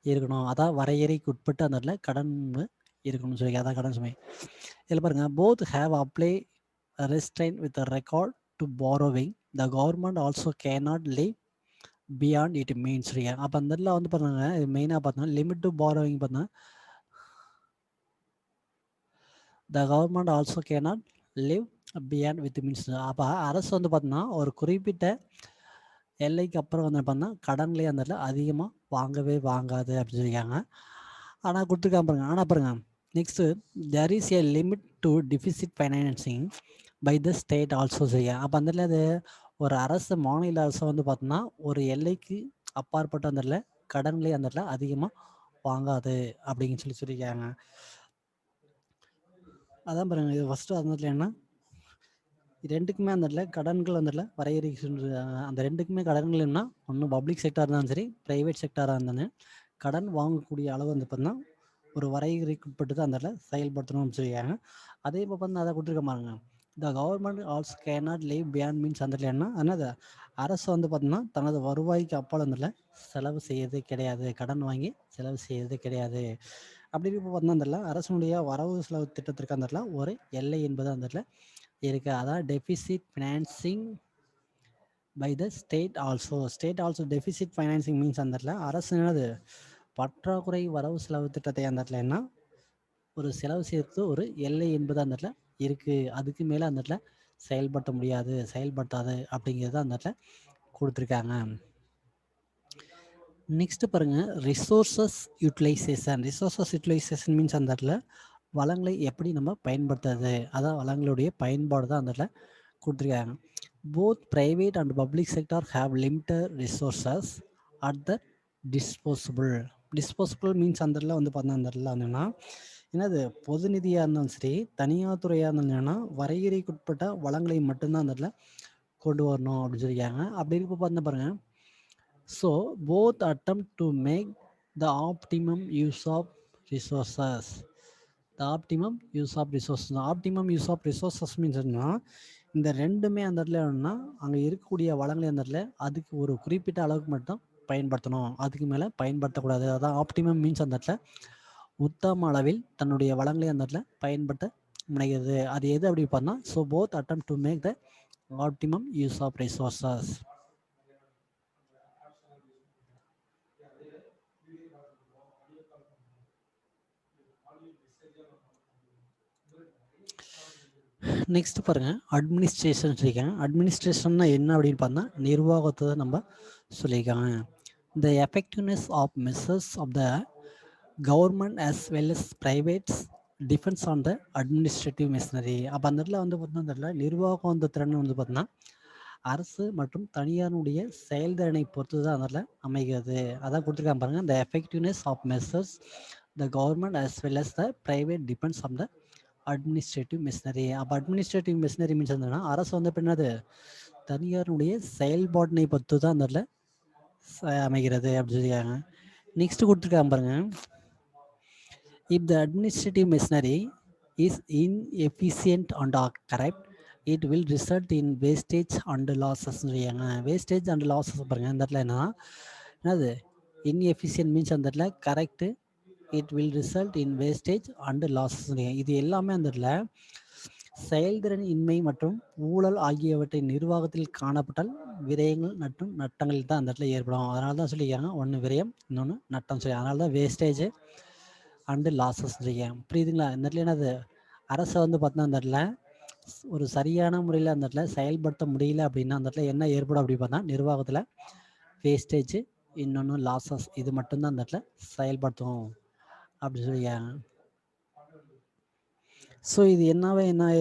இருக்கணும். அதான் வரையறைக்கு உட்பட்டு அந்த இடத்துல கடன் இருக்கணும்னு சொல்லி அதான் கடன் சுமை. இதில் பாருங்கள், both have apply restrain with record to borrowing the government also cannot live beyond it means. அப்போ அந்த இடத்துல வந்து பாருங்க, இது மெயினாக பார்த்தோன்னா லிமிட் டு பாரோவிங் பார்த்தோன்னா the government also cannot live beyond with means. அப்போ அரசு வந்து பார்த்தோன்னா ஒரு குறிப்பிட்ட எல்லைக்கு அப்புறம் வந்து பார்த்தோன்னா கடன்களே அந்த இடத்துல அதிகமாக வாங்கவே வாங்காது அப்படின்னு சொல்லியிருக்காங்க. ஆனால் கொடுத்துருக்காங்க பாருங்க. ஆனால் பாருங்க, next there is a limit to deficit financing by the state also சரியா. அப்போ அந்த இடத்துல அது ஒரு அரசு மாநில அரசு வந்து பார்த்தோன்னா ஒரு எல்லைக்கு அப்பாற்பட்ட அந்த இடத்துல கடன்களே அந்த இடத்துல அதிகமாக வாங்காது அப்படின்னு சொல்லியிருக்காங்க. அதான் பாருங்க, இது ஃபஸ்ட்டு அந்த இடத்துல என்ன ரெண்டுக்குமே அந்த இடத்துல கடன்கள் அந்த இடத்துல வரையறை அந்த ரெண்டுக்குமே கடன்கள் என்ன ஒன்று பப்ளிக் செக்டார் இருந்தாலும் சரி ப்ரைவேட் செக்டாராக இருந்தாலும் கடன் வாங்கக்கூடிய அளவு வந்து பார்த்தீங்கன்னா ஒரு வரையறைக்குட்பட்டு தான் அந்த இடத்துல செயல்படுத்தணும்னு சொல்லியிருக்காங்க. அதே இப்போ வந்து அதை கொடுத்துருக்க பாருங்க, the government also cannot live beyond means அந்த இடத்துல என்ன அதனால் அரசு வந்து பார்த்தீங்கன்னா தனது வருவாய்க்கு அப்பால் அந்த இடத்துல செலவு செய்யறதே கிடையாது, கடன் வாங்கி செலவு செய்யறதே கிடையாது. அப்படி இப்போ பார்த்தீங்கன்னா அந்த இடத்துல அரசனுடைய வரவு செலவு திட்டத்திற்கு அந்த இடத்துல ஒரு எல்லை என்பது அந்த இடத்துல இருக்குது. அதான் deficit financing by the state also deficit financing means அந்த இடத்துல அரசு என்னது பற்றாக்குறை வரவு செலவு திட்டத்தை அந்த இடத்துல என்ன ஒரு செலவு செய்யறது ஒரு எல்லை என்பது அந்த இடத்துல இருக்குது, அதுக்கு மேலே அந்த இடத்துல செயல்படுத்தாது அப்படிங்கிறது அந்த இடத்துல கொடுத்துருக்காங்க. நெக்ஸ்ட் பாருங்க, ரிசோர்ஸஸ் யூட்டிலைசேஷன் மீன்ஸ் அந்த இடத்துல வளங்களை எப்படி நம்ம பயன்படுத்துறது, அதான் வளங்களுடைய பயன்பாடு தான் அந்த இடத்துல கொடுத்துருக்காங்க. Both private and public sector have limited resources at the disposable means அந்த இடத்துல வந்து பார்த்தா அந்த இடத்துல என்னென்னா என்னது பொது நிதியாக இருந்தாலும் சரி தனியார் துறையாக இருந்தாலும் என்னென்னா வரையறைக்குட்பட்ட வளங்களை மட்டும்தான் அந்த இடத்துல கொண்டு வரணும் அப்படின்னு சொல்லியிருக்காங்க. அப்படி இருக்க பார்த்தா பாருங்கள், so both attempt to make the optimum use of resources. Optimum use of resources means என்னன்னா இந்த ரெண்டுமே அந்த இடத்துல என்னன்னா அங்கே இருக்கக்கூடிய வளங்களை அந்த இடத்துல அதுக்கு ஒரு குறிப்பிட்ட அளவுக்கு மட்டும் பயன்படுத்தணும், அதுக்கு மேலே பயன்படுத்தக்கூடாது. அதான் ஆப்டிமம் மீன்ஸ் அந்த இடத்துல உத்தம அளவில் தன்னுடைய வளங்களை அந்த இடத்துல பயன்படுத்த முனைகிறது. அது எது அப்படி பார்த்தா so both attempt to make the optimum use of resources. Next பாருங்க அட்மினிஸ்ட்ரேஷன் சொல்லியிருக்காங்க. அட்மினிஸ்ட்ரேஷன்னா என்ன அப்படின்னு பார்த்தா நிர்வாகத்தை தான் நம்ம சொல்லியிருக்காங்க. The effectiveness of measures of the government as well as privates depends on the administrative machinery. அப்போ அந்த இடத்துல வந்து பார்த்தீங்கன்னா அந்த இடத்துல நிர்வாகம் அந்த திறன் வந்து பார்த்தீங்கன்னா அரசு மற்றும் தனியாருடைய செயல்திறனை பொறுத்து தான் அந்த இடத்துல அமைகிறது. அதான் கொடுத்துருக்காங்க பாருங்க. The effectiveness of measures the government as well as the private depends on the administrative machinery. அப்போ அட்மினிஸ்ட்ரேட்டிவ் மிஷினரி மீன்ஸ் என்னன்னா அரசு வந்து என்னது தனியாருடைய செயல்பாட்டினை பொறுத்து தான் அந்த இடத்துல அமைகிறது அப்படின்னு சொல்லியிருக்காங்க. நெக்ஸ்ட் கொடுத்துருக்காங்க பாருங்க. If the administrative machinery is inefficient and corrupt, it will result in wastage and losses. Wastage and losses பாருங்க. இந்த இடத்துல என்னது இன்எஃபிஷியன்ட் மீன்ஸ் அந்த இடத்துல correct, it will result in wastage and losses. இது எல்லாமே அந்த இடத்துல செயல்திறன் இன்மை மற்றும் ஊழல் ஆகியவற்றை நிர்வாகத்தில் காணப்பட்டால் விரயங்கள் மற்றும் நட்டங்கள் தான் அந்த இடத்துல ஏற்படும். அதனால தான் சொல்லியிருக்காங்க ஒன்று விரயம் இன்னொன்று நட்டம் சொல்லி. அதனால தான் வேஸ்டேஜ் அண்டு லாஸஸ் சொல்லியிருக்காங்க. புரியுதுங்களா? இந்த இடத்துல என்னது அரசை வந்து பார்த்தீங்கன்னா அந்த இடத்துல ஒரு சரியான முறையில் அந்த இடத்துல செயல்படுத்த முடியல அப்படின்னா அந்த இடத்துல என்ன ஏற்படும் அப்படி பார்த்தா நிர்வாகத்தில் வேஸ்டேஜ் இன்னொன்று லாஸஸ் இது மட்டும்தான் அந்த இடத்துல செயல்படுத்தும் அப்படி சொல்லியிருக்காங்க. ஸோ இது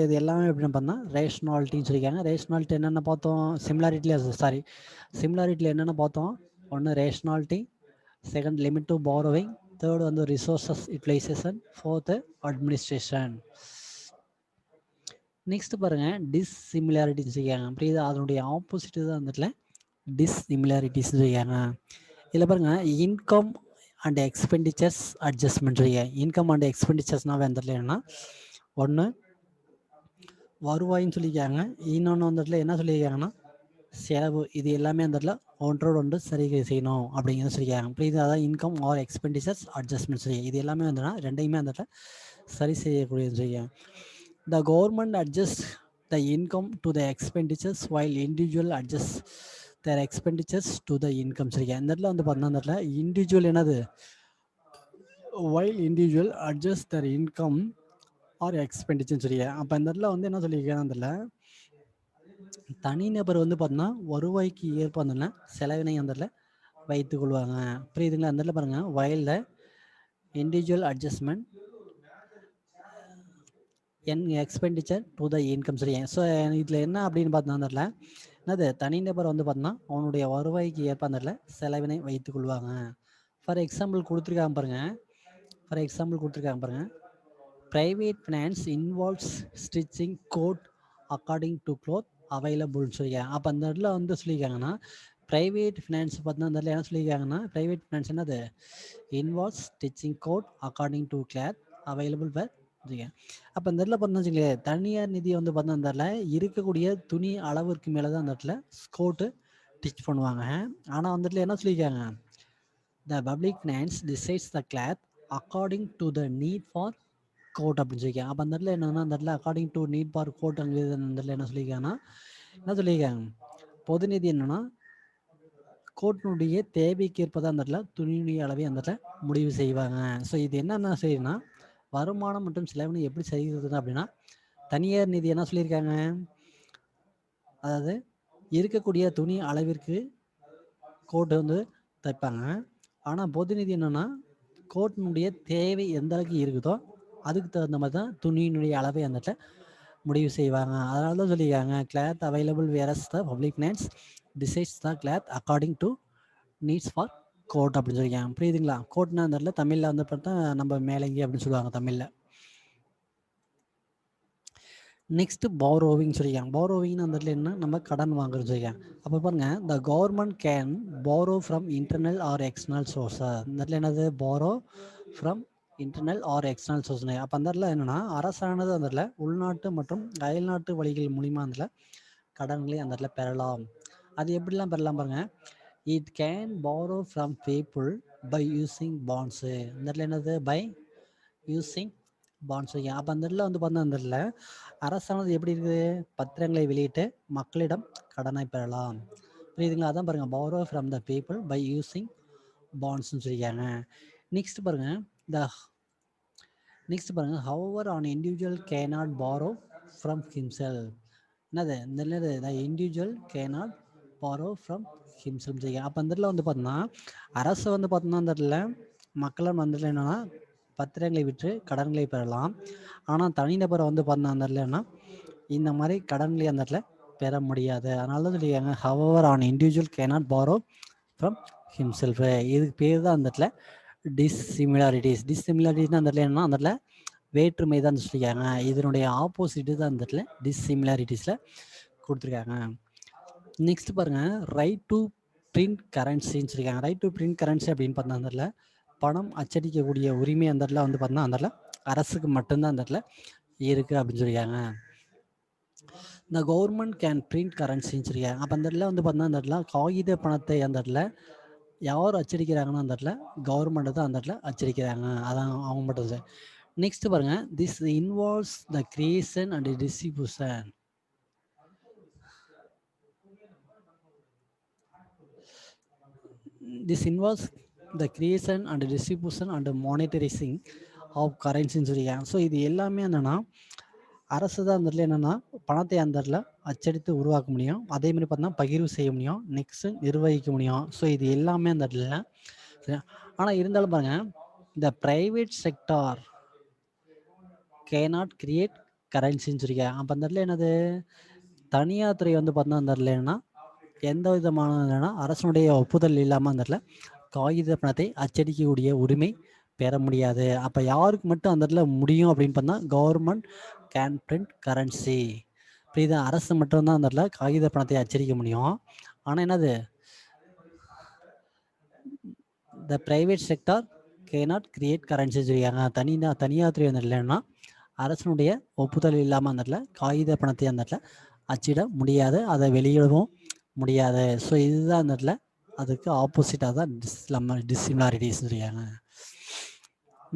இது எல்லாமே எப்படின்னு பார்த்தா ரேஷ்னாலிட்டின்னு சொல்லியிருக்காங்க. ரேஷ்னாலிட்டி என்னென்ன பார்த்தோம்? சிமிலாரிட்டியில் என்னென்ன பார்த்தோம்? ஒன்று rationality, second limit to borrowing, third வந்து resources utilisation, fourth administration. Next பாருங்க டிஸ்சிமிலாரிட்டின்னு சொல்லியிருக்காங்க. புரியுது? அதனுடைய ஆப்போசிட் தான் அந்த இடத்துல டிஸ்சிமிலாரிட்டிஸ் சொல்லியிருக்காங்க. இதில் பாருங்க இன்கம் அண்ட் எக்ஸ்பெண்டிச்சர்ஸ் அட்ஜஸ்ட்மெண்ட் சொல்லியிருக்காங்க. இன்கம் அண்ட் எக்ஸ்பெண்டிச்சர்ஸ்னாவே அந்த இடத்துல என்னன்னா ஒன்று வருவாயின்னு சொல்லியிருக்காங்க, இன்னொன்று அந்த இடத்துல என்ன சொல்லியிருக்காங்கன்னா செலவு. இது எல்லாமே அந்த இடத்துல ஒன்றோடு ஒன்று சரி செய்யணும் அப்படிங்கிறத சொல்லியிருக்காங்க. புரியுது? அதான் இன்கம் ஆர் எக்ஸ்பெண்டிச்சர்ஸ் அட்ஜஸ்ட்மெண்ட் சொல்லி இது எல்லாமே வந்துன்னா ரெண்டையுமே அந்த இடத்துல சரி செய்யக்கூடியது சொல்லியிருக்காங்க. The government adjust the income to the expenditures while individual adjust their expenditures to the income சொல்லியிருக்காங்க. இந்த இடத்துல வந்து பார்த்தீங்கன்னா அந்த இடத்துல இண்டிவிஜுவல் என்னது வைல் individual adjust their income or எக்ஸ்பெண்டிச்சர்னு சொல்லியிருக்காங்க. அப்போ இந்த இடத்துல வந்து என்ன சொல்லியிருக்காங்க அந்த இடத்துல தனிநபர் வந்து பார்த்தீங்கன்னா வருவாய்க்கு ஏற்ப அந்த செலவினை அந்த இடத்துல வைத்துக் கொள்வாங்க. புரியுதுங்களா? அந்த இடத்துல பாருங்க வயல்ல individual adjustment expenditure to the income சரியா. ஸோ இதில் என்ன அப்படின்னு பார்த்தோம்னா அந்த இடத்துல என்னது தனிநபர் வந்து பார்த்தோம்னா அவனுடைய வருவாய்க்கு ஏற்ப அந்த இடத்துல செலவினை வைத்துக் கொள்வாங்க. ஃபார் எக்ஸாம்பிள் கொடுத்துருக்காங்க பாருங்க. Private finance involves stitching coat according to cloth available சொல்லியிருக்காங்க. அப்போ அந்த இடத்துல வந்து சொல்லியிருக்காங்கன்னா ப்ரைவேட் ஃபினான்ஸ் பார்த்தீங்கன்னா அந்த இடத்துல என்ன சொல்லியிருக்காங்கன்னா ப்ரைவேட் ஃபினான்ஸ் என்னது involves stitching coat according to cloth available per சொல்லியிருக்காங்க. அப்போ அந்த இடத்துல பார்த்தீங்கன்னா வச்சுக்கோங்களேன் தனியார் நிதியை வந்து பார்த்தீங்கன்னா அந்த இடத்துல இருக்கக்கூடிய துணி அளவிற்கு மேலே தான் அந்த இடத்துல கோட்டு ஸ்டிச் பண்ணுவாங்க. ஆனால் அந்த இடத்துல என்ன சொல்லியிருக்காங்க the public finance decides the cloth according to the need for coat அப்படின்னு சொல்லியிருக்காங்க. அப்போ அந்த இடத்துல என்னன்னா அந்த இடத்துல according to need for coat அந்த இடத்துல என்ன சொல்லியிருக்காங்க பொது நிதி என்னன்னா கோட்டினுடைய தேவைக்கு ஏற்பதான் அந்த இடத்துல துணியுடைய அளவை அந்த இடத்துல முடிவு செய்வாங்க. ஸோ இது என்னென்ன செய்யுன்னா வருமானம் மற்றும் செலவினை எப்படி செய்கிறது அப்படின்னா தனியார் நிதி என்ன சொல்லியிருக்காங்க அதாவது இருக்கக்கூடிய துணி அளவிற்கு கோட்டு வந்து தைப்பாங்க. ஆனால் பொது நிதி என்னன்னா கோட்டினுடைய தேவை எந்த அளவுக்கு இருக்குதோ அதுக்கு தகுந்த மாதிரி தான் துணியினுடைய அளவை அந்த இடத்துல முடிவு செய்வாங்க. அதனால தான் சொல்லியிருக்காங்க cloth available whereas the public finance decides the cloth according to needs for coat அப்படின்னு சொல்லியிருக்காங்க. புரியுதுங்களா? கோட்னா அந்த இடத்துல தமிழில் வந்து பார்த்தா நம்ம மேலங்கி அப்படின்னு சொல்லுவாங்க தமிழில். நெக்ஸ்ட் பாரோவிங் சொல்லியிருக்காங்க. பாரோவிங்னு அந்த இடத்துல என்ன நம்ம கடன் வாங்குறது சொல்லியிருக்காங்க. அப்போ பாருங்க the government can borrow from internal or external sources. இந்த இடத்துல என்னது borrow from internal or external source. அப்போ அந்த இடத்துல என்னன்னா அரசானது அந்த இடத்துல உள்நாட்டு மற்றும் அயல்நாட்டு வழிகள் மூலிமா அந்த கடன்களை அந்த இடத்துல பெறலாம். அது எப்படிலாம் பெறலாம் பாருங்க it can borrow from people by using bonds. இந்த இடத்துல என்னது பை யூஸிங் பாண்ட்ஸ். அப்போ அந்த இடத்துல வந்து பார்த்தா அந்த இடத்துல அரசானது எப்படி இருக்குது, பத்திரங்களை வெளியிட்டு மக்களிடம் கடனை பெறலாம். புரியுதுங்களா? அதான் பாருங்கள், borrow from the people by using பாண்ட்ஸ்னு சொல்லியிருக்காங்க. நெக்ஸ்ட் பாருங்கள், however an individual cannot borrow from himself. என்னது இந்த the individual cannot borrow from himself செய்ய. அப்போ அந்த இடத்துல வந்து பார்த்தோம்னா அரசு வந்து பார்த்தோம்னா அந்த இடத்துல மக்களும் வந்து என்னென்னா பத்திரங்களை விற்று கடன்களை பெறலாம். ஆனால் தனிநபரை வந்து பார்த்தோம்னா அந்த இடத்துல இந்த மாதிரி கடன்களை அந்த இடத்துல பெற முடியாது. அதனால தான் சொல்லியிருக்காங்க however an individual cannot borrow from himself. இதுக்கு பேர் தான் அந்த இடத்துல டிஸ்சிமிலாரிட்டிஸ். டிஸ்சிமிலாரிட்டிஸ்னா அந்த இடத்துல என்னன்னா அந்த இடத்துல வேற்றுமை தான் சொல்லியிருக்காங்க. இதனுடைய ஆப்போசிட்டு தான் அந்த இடத்துல டிஸ்சிமிலாரிட்டிஸில் கொடுத்துருக்காங்க. நெக்ஸ்ட் பாருங்கள், ரைட் டு பிரிண்ட் கரன்சின்னு சொல்லியிருக்காங்க. ரைட் டு பிரிண்ட் கரன்சி அப்படின்னு பார்த்தா அந்த இடத்துல பணம் அச்சடிக்கக்கூடிய உரிமை அந்த இடத்துல வந்து பார்த்தோன்னா அந்த இடத்துல அரசுக்கு மட்டும்தான் அந்த இடத்துல இருக்குது அப்படின்னு சொல்லியிருக்காங்க. இந்த கவர்மெண்ட் கேன் பிரிண்ட் கரன்சின்னு சொல்லியிருக்காங்க. அப்போ அந்த இடத்துல வந்து பார்த்தோன்னா அந்த இடத்துல காகித பணத்தை அந்த இடத்துல யார் அச்சடிக்கிறாங்கன்னா அந்த இடத்துல கவர்மெண்ட்டு தான் அந்த இடத்துல அச்சடிக்கிறாங்க. அதான் அவங்க மட்டும். நெக்ஸ்ட் பாருங்க, this involves the creation and distribution. This involves the creation and distribution and monetizing of currency. So இது எல்லாமே என்னென்னா அரசு தான் அந்த இடத்துல என்னென்னா பணத்தை அந்த இடத்துல அச்சடித்து உருவாக்க முடியும். அதே மாதிரி பார்த்தீங்கன்னா பகிர்வு செய்ய முடியும், நெக்ஸ்ட்டு நிர்வகிக்க முடியும். ஸோ இது எல்லாமே அந்த இடத்துல. ஆனால் இருந்தாலும் பாருங்கள், இந்த ப்ரைவேட் செக்டார் கேனாட் கிரியேட் கரன்சின்னு சொல்லியிருக்காங்க. அப்போ அந்த இடத்துல என்னது தனியார் துறை வந்து பார்த்தீங்கன்னா அந்த இடத்துல என்னன்னா எந்த விதமான இல்லைன்னா அரசனுடைய ஒப்புதல் இல்லாமல் அந்த இடத்துல காகித பணத்தை அச்சடிக்கக்கூடிய உரிமை பெற முடியாது. அப்போ யாருக்கு மட்டும் அந்த இடத்துல முடியும் அப்படின்னு பார்த்தா கவர்மெண்ட் கேன் பிரிண்ட் கரன்சி. இப்போ இது அரசு மட்டும்தான் அந்த இடத்துல காகித பணத்தை அச்சடிக்க முடியும். ஆனால் என்னது த private sector cannot create currency சொல்லியிருக்காங்க. தனியார் துறை அந்த இல்லைன்னா அரசனுடைய ஒப்புதல் இல்லாமல் அந்த இடத்துல காகித பணத்தை அந்த இடத்துல அச்சிட முடியாது, அதை வெளியிடவும் முடியாது. ஸோ இதுதான் அந்த இடத்துல அதுக்கு ஆப்போசிட்டாக தான் டிஸ்சிமிலாரிட்டிஸ் சொல்லியிருக்காங்க.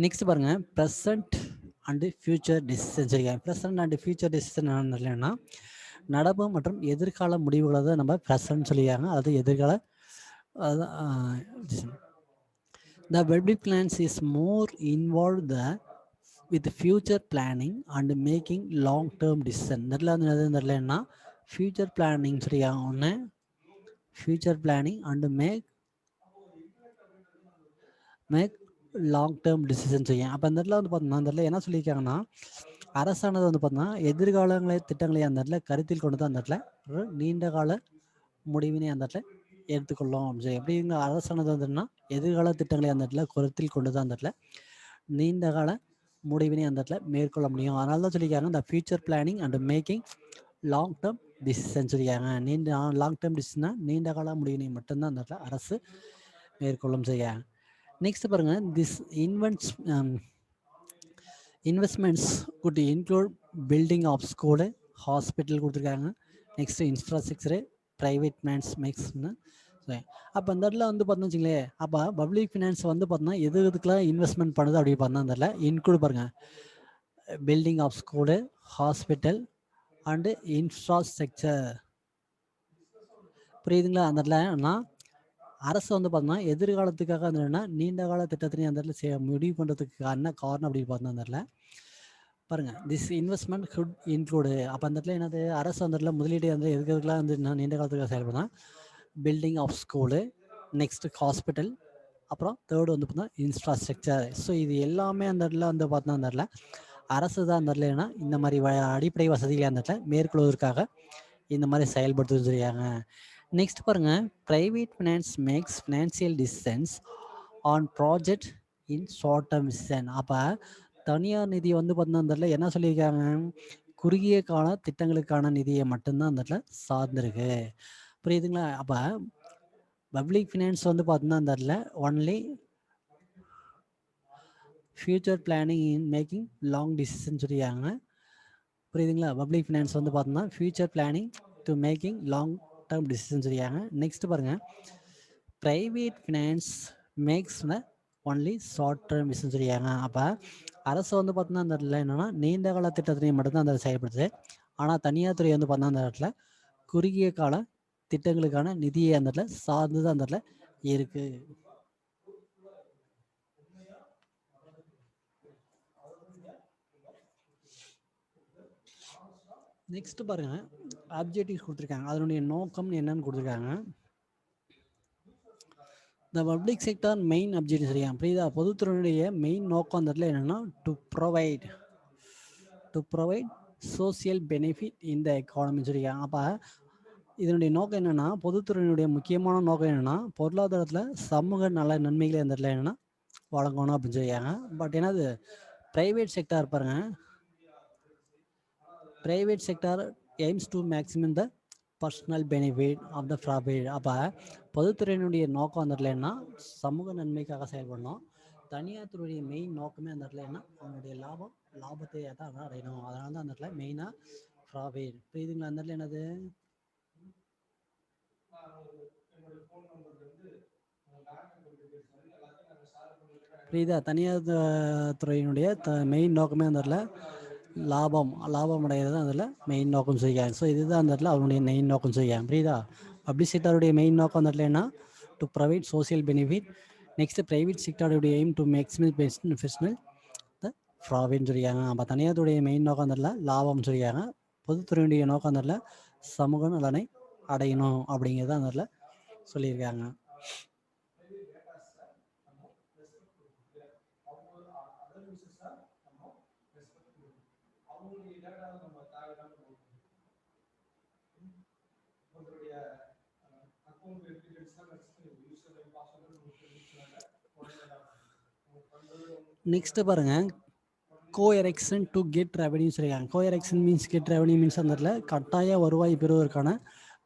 நெக்ஸ்ட் பாருங்கள், ப்ரெசன்ட் அண்டு ஃபியூச்சர் டிசிஷன் சொல்லியிருக்காங்க. ப்ரெசன்ட் அண்டு ஃபியூச்சர் டிசிஷன் என்னன்னா நடப்பு மற்றும் எதிர்கால முடிவுகளை தான் நம்ம ப்ரெசன்ட் சொல்லியிருக்காங்க. அது எதிர்கால the public plans is more involve with future planning and making long term decision. இதில் என்ன ஃபியூச்சர் பிளானிங் சொல்லியிருக்காங்க. ஒன்று future planning and make long term decision செய்யும். அப்போ அந்த இடத்துல வந்து பார்த்தோம்னா அந்த இடத்துல என்ன சொல்லியிருக்காங்கன்னா அரசானது வந்து பார்த்தோம்னா எதிர்காலங்களை திட்டங்களை அந்த இடத்துல கருத்தில் கொண்டு தான் அந்த இடத்துல ஒரு நீண்ட கால முடிவினை அந்த இடத்துல எடுத்துக்கொள்ளும். எப்படி அரசானது வந்துன்னா எதிர்கால திட்டங்களை அந்த இடத்துல கருத்தில் கொண்டு தான் அந்த இடத்துல நீண்ட கால முடிவினை அந்த இடத்துல மேற்கொள்ள முடியும். அதனால தான் சொல்லியிருக்காங்க இந்த future planning and making long term decision சொல்லியிருக்காங்க. லாங் டேர்ம் டிசிஷன்னா நீண்ட கால முடிவினை மட்டும்தான் அந்த இடத்துல அரசு மேற்கொள்ளும் செய்யாங்க. நெக்ஸ்ட் பாருங்க, this investments could include building of school, hospital கொடுத்துருக்காங்க. நெக்ஸ்ட் இன்ஃப்ராஸ்ட்ரக்சரு, ப்ரைவேட் ஃபினான்ஸ் மேக்ஸ்னு. அப்போ அந்த இடத்துல வந்து பார்த்தோம்னு வச்சுங்களேன், அப்போ பப்ளிக் ஃபினான்ஸ் வந்து பார்த்தோம்னா எதுக்கெல்லாம் இன்வெஸ்ட்மெண்ட் பண்ணுது அப்படி பார்த்தா அந்த இடத்துல இன்க்ளூட் பாருங்கள், building of school, hospital and infrastructure. புரியுதுங்களா? அந்த இடத்துல அரசு வந்து பார்த்தோம்னா எதிர்காலத்துக்காக அந்த நீண்ட கால திட்டத்தினையும் அந்த இடத்துல முடிவு பண்ணுறதுக்கு என்ன காரணம் அப்படின்னு பார்த்தோம்னா அந்த இடத்துல பாருங்கள், திஸ் இன்வெஸ்ட்மெண்ட் குட் இன்க்ளூடு. அப்போ அந்த இடத்துல என்னது அரசு அந்த இடத்துல முதலீடு வந்து எதுக்கெல்லாம் வந்து நீண்ட காலத்துக்காக செயல்படுனா building of school, next hospital, அப்புறம் தேர்டு வந்து பார்த்தோம்னா இன்ஃப்ராஸ்ட்ரக்சர். ஸோ இது எல்லாமே அந்த இடத்துல வந்து பார்த்தோம்னா அந்த இடத்துல அரசு தான் அந்த இடத்துல ஏன்னா இந்த மாதிரி அடிப்படை வசதிகளை அந்த இடத்துல மேற்கொள்வதற்காக இந்த மாதிரி செயல்படுத்துன்னு சொல்லியாங்க. நெக்ஸ்ட் பாருங்கள், private finance makes financial decisions on project in short term decision. அப்போ தனியார் நிதி வந்து பார்த்தீங்கன்னா அந்த இடத்துல என்ன சொல்லியிருக்காங்க, குறுகிய கால திட்டங்களுக்கான நிதியை மட்டும்தான் அந்த இடத்துல சார்ந்திருக்கு. புரியுதுங்களா? அப்போ பப்ளிக் ஃபினான்ஸ் வந்து பார்த்தீங்கன்னா அந்த இடத்துல only future planning in making long decision சொல்லியிருக்காங்க. புரியுதுங்களா? பப்ளிக் ஃபினான்ஸ் வந்து பார்த்தோம்னா future planning to making long term decision சொல்லியிருக்காங்க. நெக்ஸ்ட் பாருங்கள், private finance makes only short term விஷயம் சொல்லியாங்க. அப்போ அரசு வந்து பார்த்தோன்னா அந்த இடத்துல என்னென்னா நீண்ட கால திட்டத்தினையும் மட்டும்தான் அந்த செயல்படுது. ஆனால் தனியார் துறை வந்து பார்த்தோன்னா அந்த இடத்துல குறுகிய கால திட்டங்களுக்கான நிதியை அந்த இடத்துல சார்ந்து அந்த இடத்துல இருக்கு. நெக்ஸ்ட் பாருங்க, ஆப்ஜெக்டிவ்ஸ் கொடுத்துருக்காங்க, அதனுடைய நோக்கம் என்னன்னு கொடுத்துருக்காங்க. The public sector main objective சரியா புரியுதா? பொதுத்துறையினுடைய மெயின் நோக்கம் அந்த இடத்துல என்னென்னா டு ப்ரொவைட் சோசியல் பெனிஃபிட் இந்த எக்கானமி சரியா. அப்போ இதனுடைய நோக்கம் என்னென்னா, பொதுத்துறையினுடைய முக்கியமான நோக்கம் என்னென்னா பொருளாதாரத்தில் சமூக நல நன்மைகளை அந்த இடத்துல என்னென்னா வழங்கணும் அப்படின்னு சொல்லியாங்க. பட் என்னது ப்ரைவேட் செக்டார் பாருங்க, private sector aims to maximum the personal benefit of the profit. அப்போ பொதுத்துறையினுடைய நோக்கம் அந்த இடத்துல என்ன, சமூக நன்மைக்காக செயல்படணும். தனியார் துறையுடைய மெயின் நோக்கமே அந்த இடத்துல என்ன, அவனுடைய லாபத்தை தான் அடையணும். அதனால தான் அந்த இடத்துல மெயினாக ப்ராஃபிட். இப்போ இதுங்களா அந்த இடத்துல என்னது புரியுதா? தனியார் துறையினுடைய மெயின் நோக்கமே அந்த இடத்துல லாபம் அடைகிறது அதில் மெயின் நோக்கம் செய்யாங்க. ஸோ இதுதான் அந்த இடத்துல அவனுடைய மெயின் நோக்கம் செய்யாங்க. புரியுதா? பப்ளிக் செக்டாருடைய மெயின் நோக்கம் அந்த இடத்துல என்ன, to provide social benefit. Next private செக்டாருடைய aim to maximum personal the ப்ராஃபிட்னு சொல்லியாங்க. அப்போ தனியாருடைய மெயின் நோக்கம் அந்த இடத்துல லாபம் சொல்லியாங்க. பொதுத்துறையினுடைய நோக்கம் அந்த இடத்துல சமூக நலனை அடையணும் அப்படிங்கிறத அந்த இடத்துல சொல்லியிருக்காங்க. நெக்ஸ்ட் பாருங்க, கோஎரெக்ஷன் டு கெட் ரெவன்யூ சொல்லியிருக்காங்க. கோஎரெக்ஷன் மீன்ஸ் கெட் ரெவன்யூ மீன்ஸ் அந்த இடத்துல கட்டாய வருவாய் பெறுவதற்கான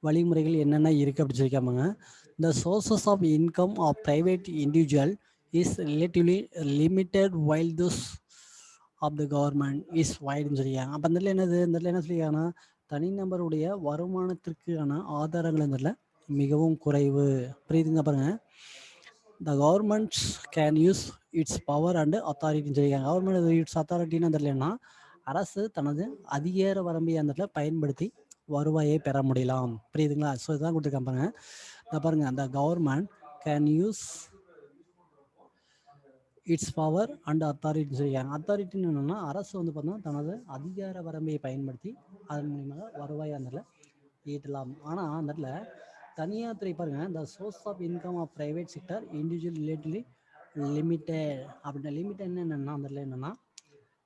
வழிமுறைகள் என்னென்ன இருக்குது அப்படின்னு சொல்லியிருக்காங்க. The sources of income of private individual is relatively limited while those of the government is வைடுன்னு சொல்லியிருக்காங்க. அப்போ அந்த இடத்துல என்னது, இந்த இடத்துல என்ன சொல்லியிருக்காங்கன்னா தனிநபருடைய வருமானத்திற்கான ஆதாரங்கள் இந்த இடத்துல மிகவும் குறைவு. புரியுதுங்க பாருங்க. The governments can use its power and அத்தாரிட்டின்னு சொல்லியிருக்காங்க. கவர்மெண்ட் இட்ஸ் அத்தாரிட்டின்னு அந்த இல்லைன்னா அரசு தனது அதிகார வரம்பை அந்த இடத்துல பயன்படுத்தி வருவாயை பெற முடியலாம். புரியுதுங்களா? ஸோ இதுதான் கொடுத்துருக்காங்க பாருங்க. பாருங்க, அந்த government can use its power and அத்தாரிட்டின்னு சொல்லியிருக்காங்க. அத்தாரிட்டின்னு என்னென்னா அரசு வந்து பார்த்தோம்னா தனது அதிகார வரம்பையை பயன்படுத்தி அதன் மூலியமாக வருவாய் அந்த ஈட்டலாம். ஆனால் அந்த இடத்துல தனியார் துறை பாருங்க, இந்த source of income of private sector individual relatively limited. அப்படின்னா லிமிட்டட் என்னென்னா அந்த இடத்துல என்னென்னா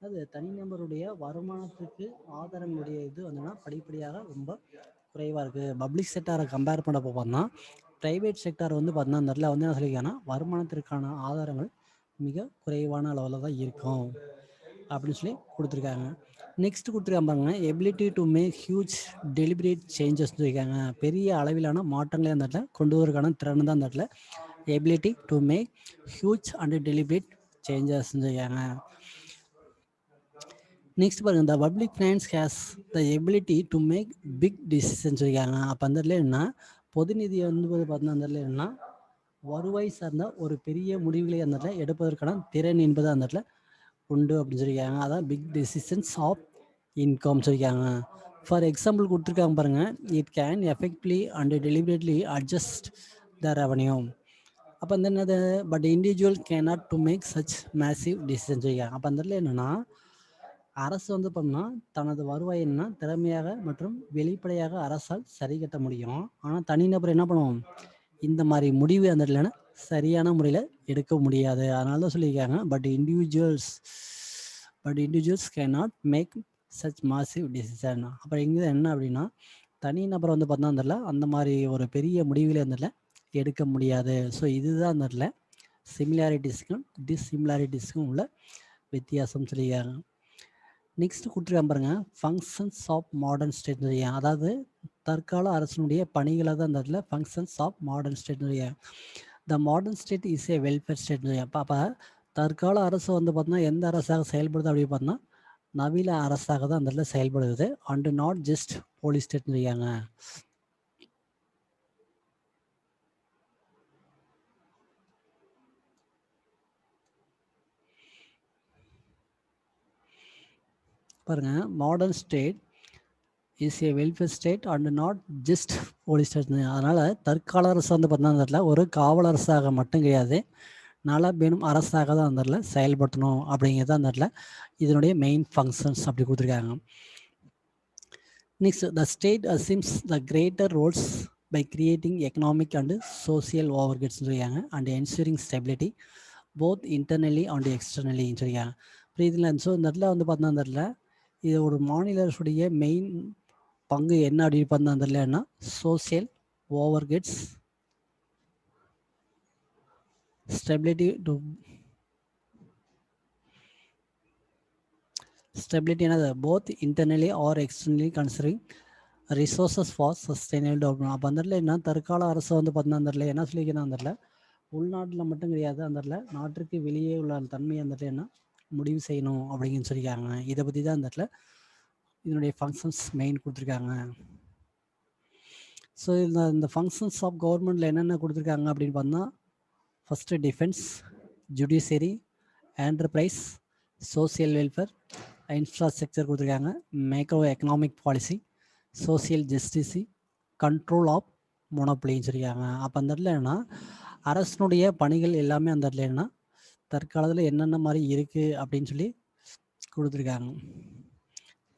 அது தனிநபருடைய வருமானத்துக்கு ஆதாரங்களுடைய இது வந்துன்னா படிப்படியாக ரொம்ப குறைவாக இருக்குது. பப்ளிக் செக்டாரை கம்பேர் பண்ண பார்த்தோம்னா ப்ரைவேட் செக்டார் வந்து பார்த்தோன்னா அந்த இடத்துல வந்து என்ன சொல்லியிருக்காங்கன்னா வருமானத்திற்கான ஆதாரங்கள் மிக குறைவான அளவில் தான் இருக்கும் அப்படின்னு சொல்லி கொடுத்துருக்காங்க. நெக்ஸ்ட் கொடுத்துருக்காங்க பாருங்க, ability to make huge deliberate changes இருக்காங்க. பெரிய அளவிலான மாற்றங்களை அந்த இடத்துல கொண்டு வருவதற்கான திறன் தான் அந்த இடத்துல ability to make huge and deliberate changes இருக்காங்க. நெக்ஸ்ட் பாருங்க, இந்த public finance has the ability to make big decisions இருக்காங்க. அப்போ அந்த இடத்துல என்ன, பொது நிதி வந்து பார்த்தீங்கன்னா அந்த இடத்துல என்ன வருவாய் சார்ந்த ஒரு பெரிய முடிவுகளை அந்த இடத்துல எடுப்பதற்கான திறன் என்பது அந்த இடத்துல உண்டு அப்படின்னு சொல்லியிருக்காங்க. அதான் பிக் டெசிஷன்ஸ் ஆஃப் இன்கம் சொல்லியிருக்காங்க. ஃபார் எக்ஸாம்பிள் கொடுத்துருக்காங்க பாருங்க, it can effectively and deliberately adjust the revenue. அப்போ அந்த என்னது, but individual cannot to make such massive decision சொல்லியிருக்காங்க. அப்போ அந்த இடத்துல என்னென்னா அரசு வந்து பண்ணால் தனது வருவாய் என்ன திறமையாக மற்றும் வெளிப்படையாக அரசால் சரி கட்ட முடியும். ஆனால் தனிநபர் என்ன பண்ணுவோம், இந்த மாதிரி முடிவு அந்த இடத்துல சரியான முறையில் எடுக்க முடியாது. அதனால தான் சொல்லியிருக்காங்க but individuals cannot make such massive decision. அப்புறம் இங்கே என்ன அப்படின்னா தனிநபர் வந்து பார்த்தா அந்த மாதிரி ஒரு பெரிய முடிவுகளை அந்த எடுக்க முடியாது. ஸோ இதுதான் அந்த இடத்துல சிமிலாரிட்டிஸ்க்கும் டிஸ்சிமிலாரிட்டிஸ்க்கும் உள்ள வித்தியாசம் சொல்லியிருக்காங்க. நெக்ஸ்ட் கொடுத்துருக்காங்க பாருங்க, ஃபங்க்ஷன்ஸ் ஆஃப் மாடர்ன் ஸ்டேட். அதாவது தற்கால அரசனுடைய பணிகளை தான் அந்த இடத்துல functions of modern state. The modern state is a welfare state. அப்போ தற்கால அரசு வந்து பார்த்தோன்னா எந்த அரசாக செயல்படுது அப்படின்னு பார்த்தோன்னா நவீன அரசாக தான் அந்த இடத்துல செயல்படுது and not just police state. பாருங்க, modern state is a welfare state and not just police state. அதனால் தற்கால அரசு வந்து பார்த்தீங்கன்னா ஒரு காவல் அரசாக மட்டும் கிடையாது, நலபெறும் அரசாக தான் அந்த இடத்துல செயல்படுத்தணும் அப்படிங்கிறது அந்த இடத்துல இதனுடைய மெயின் ஃபங்க்ஷன்ஸ் அப்படி கொடுத்துருக்காங்க. Next, the state assumes the greater roles by creating economic and social overheads சொல்லியிருக்காங்க and ensuring stability both internally and externally சொல்லியிருக்காங்க. புரியுதுங்களா? ஸோ இந்த இடத்துல வந்து பார்த்தீங்கன்னா அந்த இடத்துல இது ஒரு மாநில அரசுடைய மெயின் பங்கு என்ன அப்படின்னு பார்த்தா அந்த இடத்துலன்னா சோசியல் ஓவர்ஹெட்ஸ், ஸ்டெபிலிட்டி என்னது both internally or externally considering resources for sustainable development. அப்போ அந்த இடத்துல என்ன தற்கால அரசு வந்து பார்த்தீங்கன்னா அந்த இடத்துல என்ன சொல்லிக்கிறேன் அந்த இடத்துல உள்நாட்டில் மட்டும் கிடையாது, அந்த இடத்துல நாட்டிற்கு வெளியே உள்ள தன்மை அந்த இடத்துல என்ன முடிவு செய்யணும் அப்படின்னு சொல்லியிருக்காங்க. இதை பற்றி தான் அந்த இடத்துல இதனுடைய ஃபங்க்ஷன்ஸ் மெயின் கொடுத்துருக்காங்க. ஸோ இந்த ஃபங்க்ஷன்ஸ் ஆஃப் கவர்மெண்ட்டில் என்னென்ன கொடுத்துருக்காங்க அப்படின்னு பார்த்தா first defence, judiciary, enterprise, social welfare, infrastructure கொடுத்துருக்காங்க, macro economic policy, social justice, control of மொனோபொலின்னு சொல்லியிருக்காங்க. அப்போ அந்த இடத்துல என்னென்னா அரசனுடைய பணிகள் எல்லாமே அந்த இடத்துல என்ன தற்காலத்தில் என்னென்ன மாதிரி இருக்குது அப்படின்னு சொல்லி கொடுத்துருக்காங்க.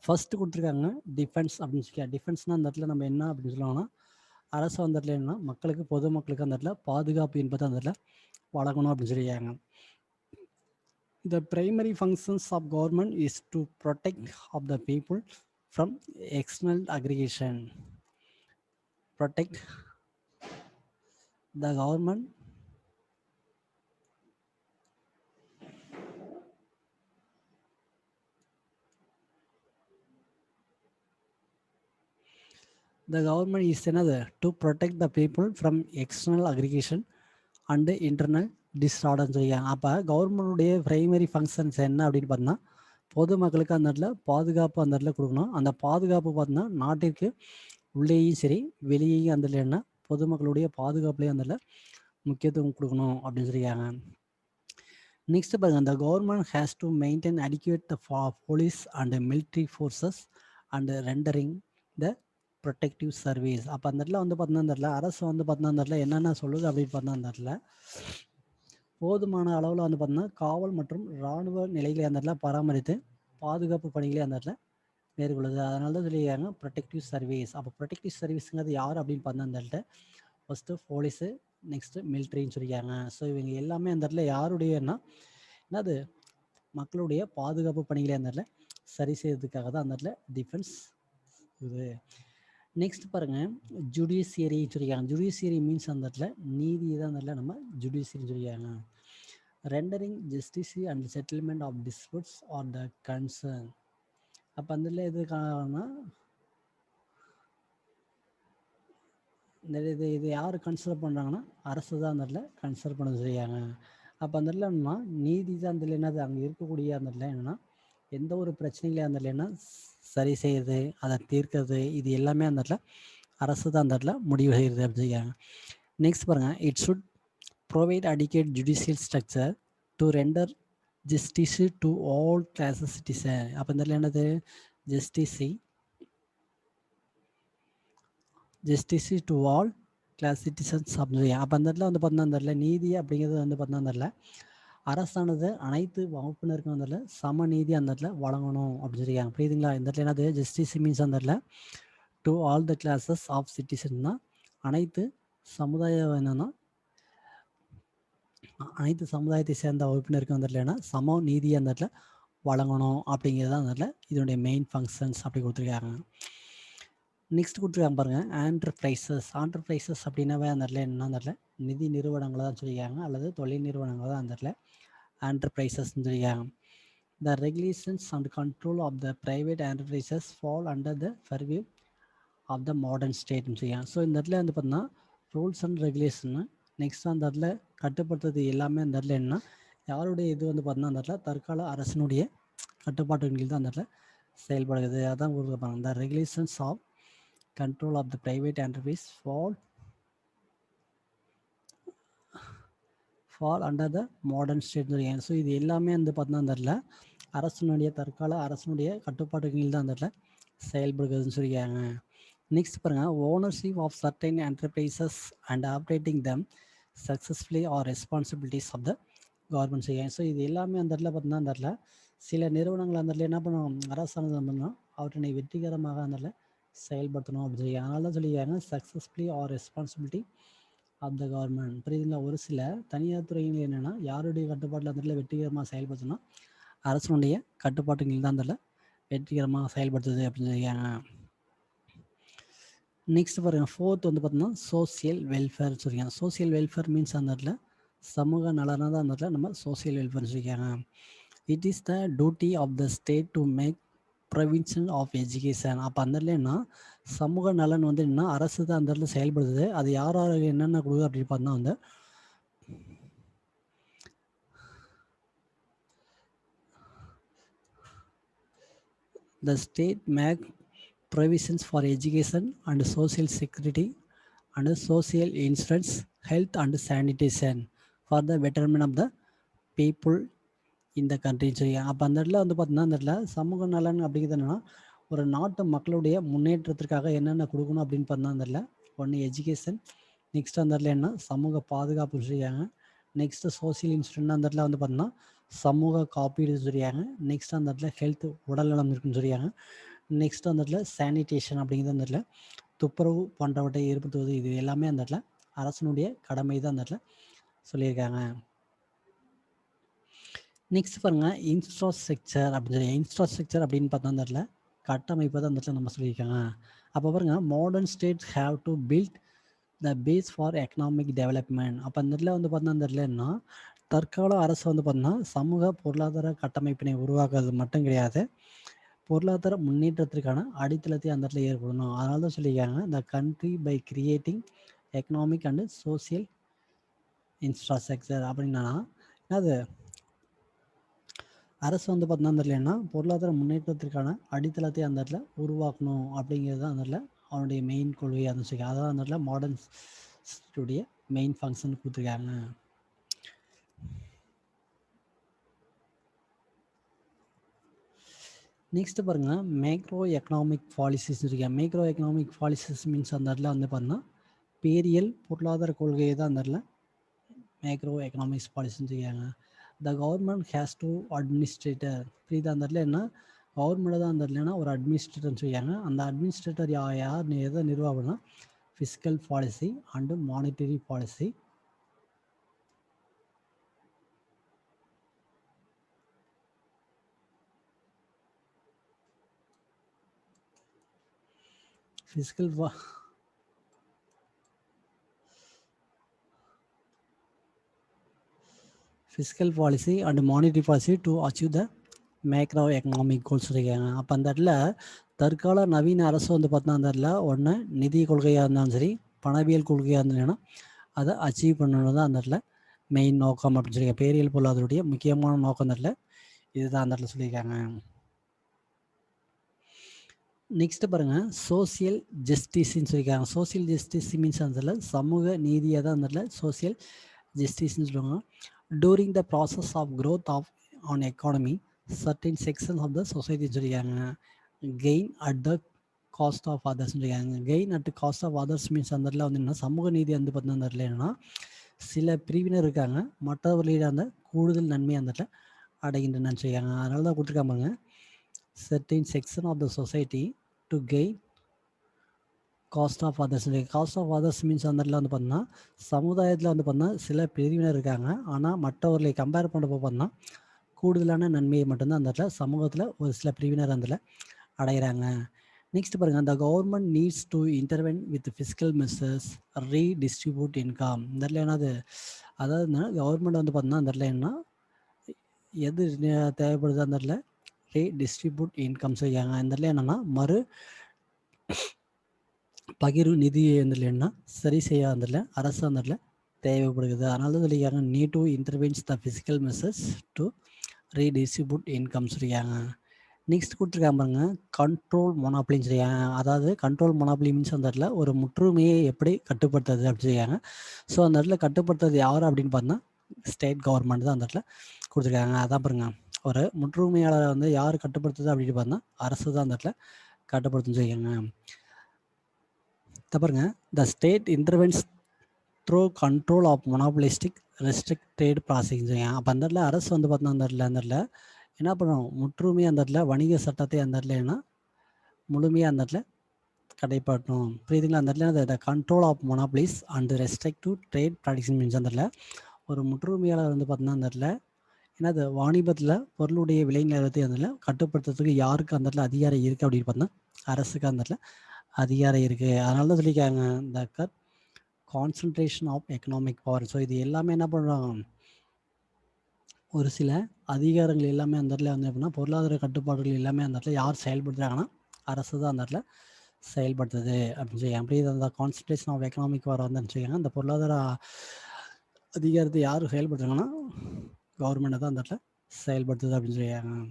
ஃபஸ்ட்டு கொடுத்துருக்காங்க டிஃபென்ஸ் அப்படின்னு சொல்லி. டிஃபென்ஸ்னால் அந்த இடத்துல நம்ம என்ன அப்படின்னு சொல்லுவாங்கன்னா அரசு அந்த இடத்துல என்ன மக்களுக்கு பொதுமக்களுக்கு அந்த இடத்துல பாதுகாப்பு என்பது அந்த இடத்துல வழங்கணும் அப்படின்னு சொல்லியிருக்காங்க. The primary functions of government is to protect of the people from external aggregation. Protect the government is another to protect the people from external aggregation and internal disorder சொல்லியிருக்காங்க. அப்போ கவர்மெண்டுடைய பிரைமரி ஃபங்க்ஷன்ஸ் என்ன அப்படின்னு பார்த்தீங்கன்னா பொதுமக்களுக்கு அந்த இடத்துல பாதுகாப்பு அந்த இடத்துல கொடுக்கணும். அந்த பாதுகாப்பு பார்த்தீங்கன்னா நாட்டிற்கு உள்ளேயும் சரி வெளியேயும் அந்த இடத்துல என்ன பொதுமக்களுடைய பாதுகாப்புலேயும் அந்த இடத்துல முக்கியத்துவம் கொடுக்கணும் அப்படின்னு சொல்லியிருக்காங்க. நெக்ஸ்ட் பாருங்க, அந்த government has to maintain adequate police and military forces and rendering the protective service. அப்போ அந்த இடத்துல வந்து பார்த்தீங்கன்னா அந்த இடத்துல அரசு வந்து பார்த்தீங்கன்னா அந்த இடத்துல என்னென்ன சொல்லுது அப்படின்னு பார்த்தா அந்த இடத்துல போதுமான அளவில் வந்து பார்த்தீங்கன்னா காவல் மற்றும் இராணுவ நிலைகளை அந்த இடத்துல பராமரித்து பாதுகாப்பு பணிகளை அந்த இடத்துல மேற்கொள்ளுது. அதனால தான் சொல்லியிருக்காங்க ப்ரொடெக்டிவ் சர்வீஸ். அப்போ ப்ரொடெக்டிவ் சர்வீஸுங்கிறது யார் அப்படின்னு பார்த்தா அந்த இடத்துல ஃபஸ்ட்டு போலீஸு, நெக்ஸ்ட்டு மிலிட்ரின்னு சொல்லியிருக்காங்க. ஸோ இவங்க எல்லாமே அந்த இடத்துல யாருடையன்னா என்னது மக்களுடைய பாதுகாப்பு பணிகளை அந்த இடத்துல சரி செய்யறதுக்காக தான் அந்த இடத்துல டிஃபென்ஸ் இது. நெக்ஸ்ட் பாருங்கள், ஜுடிஷியரின்னு சொல்லியிருக்காங்க. ஜுடிஷியரி மீன்ஸ் அந்த இடத்துல நீதி தான் அந்த இடத்துல நம்ம ஜுடிஷியரின்னு சொல்லியிருக்காங்க. Rendering justice and settlement of disputes are the concern. அப்போ அந்த இடத்துல எதுக்காகனா இது யார் கன்சிடர் பண்ணுறாங்கன்னா அரசு தான் அந்த இடத்துல கன்சிடர் பண்ண சொல்லியிருக்காங்க. அப்போ அந்த இடத்துல என்னன்னா நீதி தான் அந்த என்னது அங்கே இருக்கக்கூடிய அந்த இடத்துல என்னென்னா எந்த ஒரு பிரச்சனைகளையும் அந்த இடத்துல என்ன சரி செய்யுது அதை தீர்க்கிறது இது எல்லாமே அந்த இடத்துல அரசு தான் அந்த இடத்துல முடிவு செய்கிறது அப்படின்னு சொல்லியிருக்காங்க. நெக்ஸ்ட் பாருங்கள், it should provide adequate judicial structure to render justice to all classes citizen. அப்போ இந்த இடத்துல என்னது justice to all class citizens அப்படின்னு. அப்போ அந்த இடத்துல வந்து பார்த்தீங்கன்னா அந்த இடத்துல நீதி அப்படிங்கிறது வந்து பார்த்தீங்கன்னா அந்த இடத்துல அரசானது அனைத்து வகுப்பினருக்கும் அந்த இடத்துல சம நீதி அந்த இடத்துல வழங்கணும் அப்படின்னு சொல்லியிருக்காங்க. புரியுதுங்களா? இந்த இடத்துல என்னது ஜஸ்டிஸ் மீன்ஸ் அந்த இடத்துல to all the classes of சிட்டிசன்னா அனைத்து சமுதாயம் என்னன்னா அனைத்து சமுதாயத்தை சேர்ந்த வகுப்பினருக்கும் அந்த இடத்துல என்ன சம நீதி அந்த இடத்துல வழங்கணும் அப்படிங்கிறது அந்த இடத்துல இதனுடைய மெயின் ஃபங்க்ஷன்ஸ் அப்படி கொடுத்துருக்காங்க. நெக்ஸ்ட் கொடுத்துருக்காங்க பாருங்கள், ஆண்டர்பிரைசஸ் அப்படின்னாவே அந்த இடத்துல என்ன அந்த இடத்துல நிதி நிறுவனங்களை தான் சொல்லியிருக்காங்க அல்லது தொழில் நிறுவனங்களை தான் அந்த இடத்துல ஆண்டர்பிரைசஸ்ன்னு சொல்லியிருக்காங்க. The regulations and control of the private enterprises fall under the purview of the modern ஸ்டேட்னு சொல்லியிருக்காங்க. ஸோ இந்த இடத்துல வந்து பார்த்தீங்கன்னா ரூல்ஸ் அண்ட் ரெகுலேஷன்னு நெக்ஸ்ட் அந்த இடத்துல கட்டுப்படுத்துறது எல்லாமே அந்த இடத்துல என்ன யாருடைய இது வந்து பார்த்தீங்கன்னா அந்த இடத்துல தற்கால அரசனுடைய கட்டுப்பாட்டுகளில் தான் அந்த இடத்துல செயல்படுகிறது. அதான் கொடுப்பாங்க. இந்த regulations of control of the private enterprise fall under the modern state. So இது எல்லாமே வந்து பார்த்தீங்கன்னா அந்த இடத்துல அரசனுடைய தற்கால அரசனுடைய கட்டுப்பாட்டு கீழ் தான் அந்த இடத்துல செயல்படுகிறதுன்னு சொல்லியிருக்காங்க. நெக்ஸ்ட் பாருங்கள், ownership of certain enterprises and operating them successfully are responsibilities of the government செய்யும். ஸோ இது எல்லாமே அந்த இடத்துல பார்த்தீங்கன்னா அந்த இடத்துல சில நிறுவனங்கள் அந்த இடத்துல என்ன பண்ணுவோம், அரசாங்கம் பண்ணணும் அவற்றினை வெற்றிகரமாக அந்த இடத்துல செயல்படுத்தணும் அப்படின்னு சொல்லி அதனால தான் சொல்லியிருக்காங்க successfully are responsibility of the government. புரியுதுங்களா? ஒரு சில தனியார் துறைகள் என்னென்னா யாருடைய கட்டுப்பாட்டில் அந்த இடத்துல வெற்றிகரமாக செயல்படுத்தணும், அரசனுடைய கட்டுப்பாட்டுகள் தான் அந்த இடத்துல வெற்றிகரமாக செயல்படுத்துது அப்படின்னு சொல்லியிருக்காங்க. நெக்ஸ்ட் பாருங்க, ஃபோர்த் வந்து பார்த்தோம்னா சோசியல் வெல்ஃபேர் சொல்லியிருக்காங்க. சோசியல் வெல்ஃபேர் மீன்ஸ் அந்த இடத்துல சமூக நலனாக தான் அந்த இடத்துல நம்ம சோசியல் வெல்ஃபேர் சொல்லியிருக்காங்க. It is the duty of the state to make provision of education. அப்போ அந்த இடத்துல என்ன சமூக நலன் வந்து என்ன அரசு தான் அந்த இடத்துல செயல்படுது. அது யார் யார் என்னென்ன கொடுக்குது அப்படின்னு பார்த்தா வந்து the state make provisions for education and social security and social insurance, health and sanitation for the betterment of the people in the country. அப்போ அந்த இடத்துல வந்து பார்த்தீங்கன்னா அந்த இடத்துல சமூக நலன் அப்படிங்கிறது என்னென்னா ஒரு நாட்டு மக்களுடைய முன்னேற்றத்திற்காக என்னென்ன கொடுக்கணும் அப்படின்னு பார்த்தா அந்த இடத்துல ஒன்று எஜுகேஷன், நெக்ஸ்ட் அந்த இடத்துல என்ன சமூக பாதுகாப்பு சொல்லியிருக்காங்க, நெக்ஸ்ட் சோசியல் இன்சூரன்ஸ் அந்த இடத்துல வந்து பார்த்தீங்கன்னா சமூக காப்பீடு சொல்லியாங்க, நெக்ஸ்ட் அந்த இடத்துல ஹெல்த் உடல்நலம் இருக்குன்னு சொல்லியாங்க, நெக்ஸ்ட் அந்த இடத்துல சானிடேஷன் அப்படிங்கிறது அந்த இடத்துல துப்புரவு போன்றவற்றை ஏற்படுத்துவது. இது எல்லாமே அந்த இடத்துல அரசனுடைய கடமை தான் அந்த இடத்துல சொல்லியிருக்காங்க. நெக்ஸ்ட் பாருங்க, இன்ஃப்ராஸ்ட்ரக்சர் அப்படின்னு சொல்லி இன்ஃப்ராஸ்ட்ரக்சர் அப்படின்னு பார்த்தா அந்த இடத்துல கட்டமைப்பு தான் அந்த இடத்துல நம்ம சொல்லியிருக்காங்க. அப்போ பாருங்க, modern states have to build the base for economic development. அப்போ அந்த இடத்துல வந்து பார்த்தா அந்த இடத்துல என்ன தற்கால அரசு வந்து பார்த்தீங்கன்னா சமூக பொருளாதார கட்டமைப்பினை உருவாக்குறது மட்டும் கிடையாது, பொருளாதார முன்னேற்றத்திற்கான அடித்தளத்தை அந்த இடத்துல ஏற்படணும். அதனால தான் சொல்லியிருக்காங்க the country by creating economic and social infrastructure. அப்படின்னா அது அரசு வந்து பார்த்தீங்கன்னா அந்த இடத்துல என்ன பொருளாதார முன்னேற்றத்திற்கான அடித்தளத்தை அந்த இடத்துல உருவாக்கணும் அப்படிங்கிறது தான் அந்த இடத்துல அவனுடைய மெயின் கொள்கை. அந்த சொல்லி அதான் அந்த இடத்துல மாடர்ன் ஸ்டேட்டுடைய மெயின் ஃபங்க்ஷன் கொடுத்துருக்காங்க. நெக்ஸ்ட் பாருங்க, மேக்ரோ எக்கனாமிக் பாலிசிஸ் இருக்கேன். மேக்ரோ எக்கனாமிக் பாலிசிஸ் மீன்ஸ் அந்த இடத்துல வந்து பார்த்தீங்கன்னா பேரியல் பொருளாதார கொள்கையை தான் அந்த இடத்துல மேக்ரோ எக்கனாமிக்ஸ் பாலிசின்னு சொல்லியிருக்காங்க. The government has to administrator. புரியுது? அந்த இடத்துல என்ன கவர்மெண்ட் தான் அந்த இடத்துல ஒரு அட்மினிஸ்ட்ரேட்டர்னு சொல்லியிருக்காங்க. அந்த அட்மினிஸ்ட்ரேட்டர் யார் எதை நிர்வாகம்னா fiscal policy and monetary policy. Fiscal policy and monetary policy to achieve the macro economic goals இருக்காங்க. அப்போ அந்த இடத்துல தற்கால நவீன அரசு வந்து பார்த்தா அந்த இடத்துல ஒன்று நிதி கொள்கையாக இருந்தாலும் சரி, பணவியல் கொள்கையாக இருந்ததுன்னா அதை அச்சீவ் பண்ணணும் தான் அந்த இடத்துல மெயின் நோக்கம் அப்படின்னு சொல்லி பேரியல் பொருளாதாரத்துடைய முக்கியமான நோக்கம் அந்த இடத்துல இதுதான் அந்த இடத்துல சொல்லியிருக்காங்க. நெக்ஸ்ட் பாருங்க, சோசியல் ஜஸ்டிஸ்ன்னு சொல்லியிருக்காங்க. சோசியல் ஜஸ்டிஸ் மீன்ஸ் அந்த இடத்துல சமூக நீதியாக தான் அந்த இடத்துல சோசியல் ஜஸ்டிஸ்ன்னு சொல்லுவாங்க. During the process of growth of an economy certain sections of the சொசைட்டின்னு சொல்லியிருக்காங்க. Gain at the cost of others சொல்லியிருக்காங்க. Gain at cost of others means அந்த இடத்துல வந்து என்ன சமூக நீதி வந்து பார்த்தீங்கன்னா அந்த இடத்துல என்னன்னா சில பிரிவினர் இருக்காங்க, மற்றவர்களிட அந்த கூடுதல் நன்மை அந்த இடத்துல அடைகின்றனன்னு சொல்லியிருக்காங்க. அதனால தான் கொடுத்துருக்காங்க certain section of the society to gain cost of others. Cost of others means அந்த இடத்துல வந்து பார்த்தீங்கன்னா சமுதாயத்தில் வந்து பார்த்தீங்கன்னா சில பிரிவினர் இருக்காங்க, ஆனால் மற்றவர்களை கம்பேர் பண்ணுறப்போ பார்த்தீங்கன்னா கூடுதலான நன்மையை மட்டும்தான் அந்த இடத்துல சமூகத்தில் ஒரு சில பிரிவினர் அந்த அடைகிறாங்க. நெக்ஸ்ட் பாருங்கள், the government needs to intervene with fiscal measures, redistribute income. இந்த இடத்துல என்னது அதாவது கவர்மெண்ட் வந்து பார்த்தீங்கன்னா அந்த இடத்துல என்ன எது தேவைப்படுது அந்த இடத்துல ரீடிஸ்ட்ரிபியூட் இன்கம் செய்யாங்க. இந்த இடத்துல என்னென்னா மறு பகிர்வு நிதி அந்த என்ன சரி செய்ய அந்த அரசு அந்த தேவைப்படுகிறது. அதனால தான் சொல்லியிருக்காங்க need to intervenes the fiscal measures to redistribute income சொல்லியிருக்காங்க. நெக்ஸ்ட் கொடுத்துருக்காங்க பாருங்க, கண்ட்ரோல் மொனாப்ளின்னு சொல்லியிருக்காங்க. அதாவது கண்ட்ரோல் மொனாப்ளி மீன்ஸ் அந்த இடத்துல ஒரு முற்றுமையை எப்படி கட்டுப்படுத்துறது அப்படின்னு சொல்லியிருக்காங்க. ஸோ அந்த இடத்துல கட்டுப்படுத்துறது யார் அப்படின்னு பார்த்தா ஸ்டேட் கவர்மெண்ட் தான் அந்த இடத்துல கொடுத்துருக்காங்க. அதான் பாருங்க, ஒரு முற்றுரிமையாளரை வந்து யார் கட்டுப்படுத்துது அப்படின்னு பார்த்தா அரசு தான் அந்த இடத்துல கட்டுப்படுத்துன்னு சொல்லியிருக்காங்க. பாருங்க, the state intervenes through control of monopolistic restrict trade processing. அப்போ அந்த இடத்துல அரசு வந்து பார்த்தோன்னா அந்த இடத்துல என்ன பண்ணுறோம், முற்றுரிமை அந்த இடத்துல வணிக சட்டத்தை அந்த இடத்துல என்ன முழுமையாக அந்த இடத்துல கடைப்பாட்டணும். புரியுதுங்களா? அந்த இடத்துல the control of monopolies and restrictive trade practice means அந்த இடத்துல ஒரு முற்றுரிமையாளர் வந்து பார்த்தோன்னா அந்த இடத்துல என்னது வாணிபத்தில் பொருளுடைய விலை நிலவரத்தை அந்த இடத்துல கட்டுப்படுத்துறதுக்கு யாருக்கு அந்த இடத்துல அதிகாரம் இருக்குது அப்படின்னு பார்த்தோன்னா அரசுக்கு அந்த இடத்துல அதிகாரம் இருக்குது. அதனால தான் சொல்லியிருக்காங்க இந்த concentration of economic power. So இது எல்லாமே என்ன பண்ணுறாங்க, ஒரு சில அதிகாரங்கள் எல்லாமே அந்த இடத்துல வந்து எப்படின்னா பொருளாதார கட்டுப்பாடுகள் எல்லாமே அந்த இடத்துல யார் செயல்படுத்துகிறாங்கன்னா அரசு தான் அந்த இடத்துல செயல்படுத்துது அப்படின்னு சொல்லி. அப்படி அந்த கான்சன்ட்ரேஷன் ஆஃப் எக்கனாமிக் பவர் வந்து வச்சுக்கோங்க, அந்த பொருளாதார அதிகாரத்தை யார் செயல்படுத்துறாங்கன்னா கவர்மெண்ட்டை தான் அந்த இடத்துல செயல்படுத்துது அப்படின்னு சொல்லியிருக்காங்க.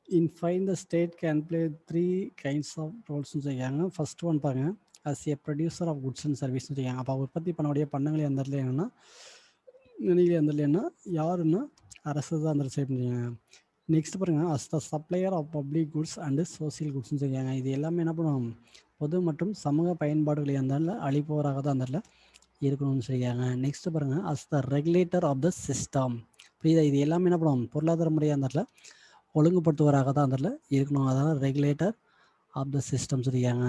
In fine the state can play 3 kinds of ரோல்ஸ்னு சொல்லியிருக்காங்க. ஃபர்ஸ்ட் ஒன் பாருங்க, as a producer of goods and சர்வீஸ்னு சொல்லியிருக்காங்க. அப்போ உற்பத்தி பண்ணக்கூடிய பண்டங்களை அந்த இடத்துல என்னென்னா நினைவு அந்த இடத்துல என்ன யாருன்னா அரசு தான் அந்த இடத்துல செய்ய. நெக்ஸ்ட் பாருங்க, as the supplier of public goods and social குட்ஸ்னு சொல்லியிருக்காங்க. இது எல்லாமே என்ன பண்ணுவோம், பொது மற்றும் சமூக பயன்பாடுகளை அந்த இடத்துல அளிப்பவராக தான் அந்த இடத்துல இருக்கணும்னு சொல்லியிருக்காங்க. நெக்ஸ்ட் பாருங்க, as the regulator of the system. புரியுதா? இது எல்லாமே என்ன பண்ணுவோம், பொருளாதார முறையாக அந்த இடத்துல ஒழுங்குபடுத்துவராக தான் அந்த இடத்துல இருக்கணும். அதனால் ரெகுலேட்டர் ஆஃப் த சிஸ்டம் சொல்லியிருக்காங்க.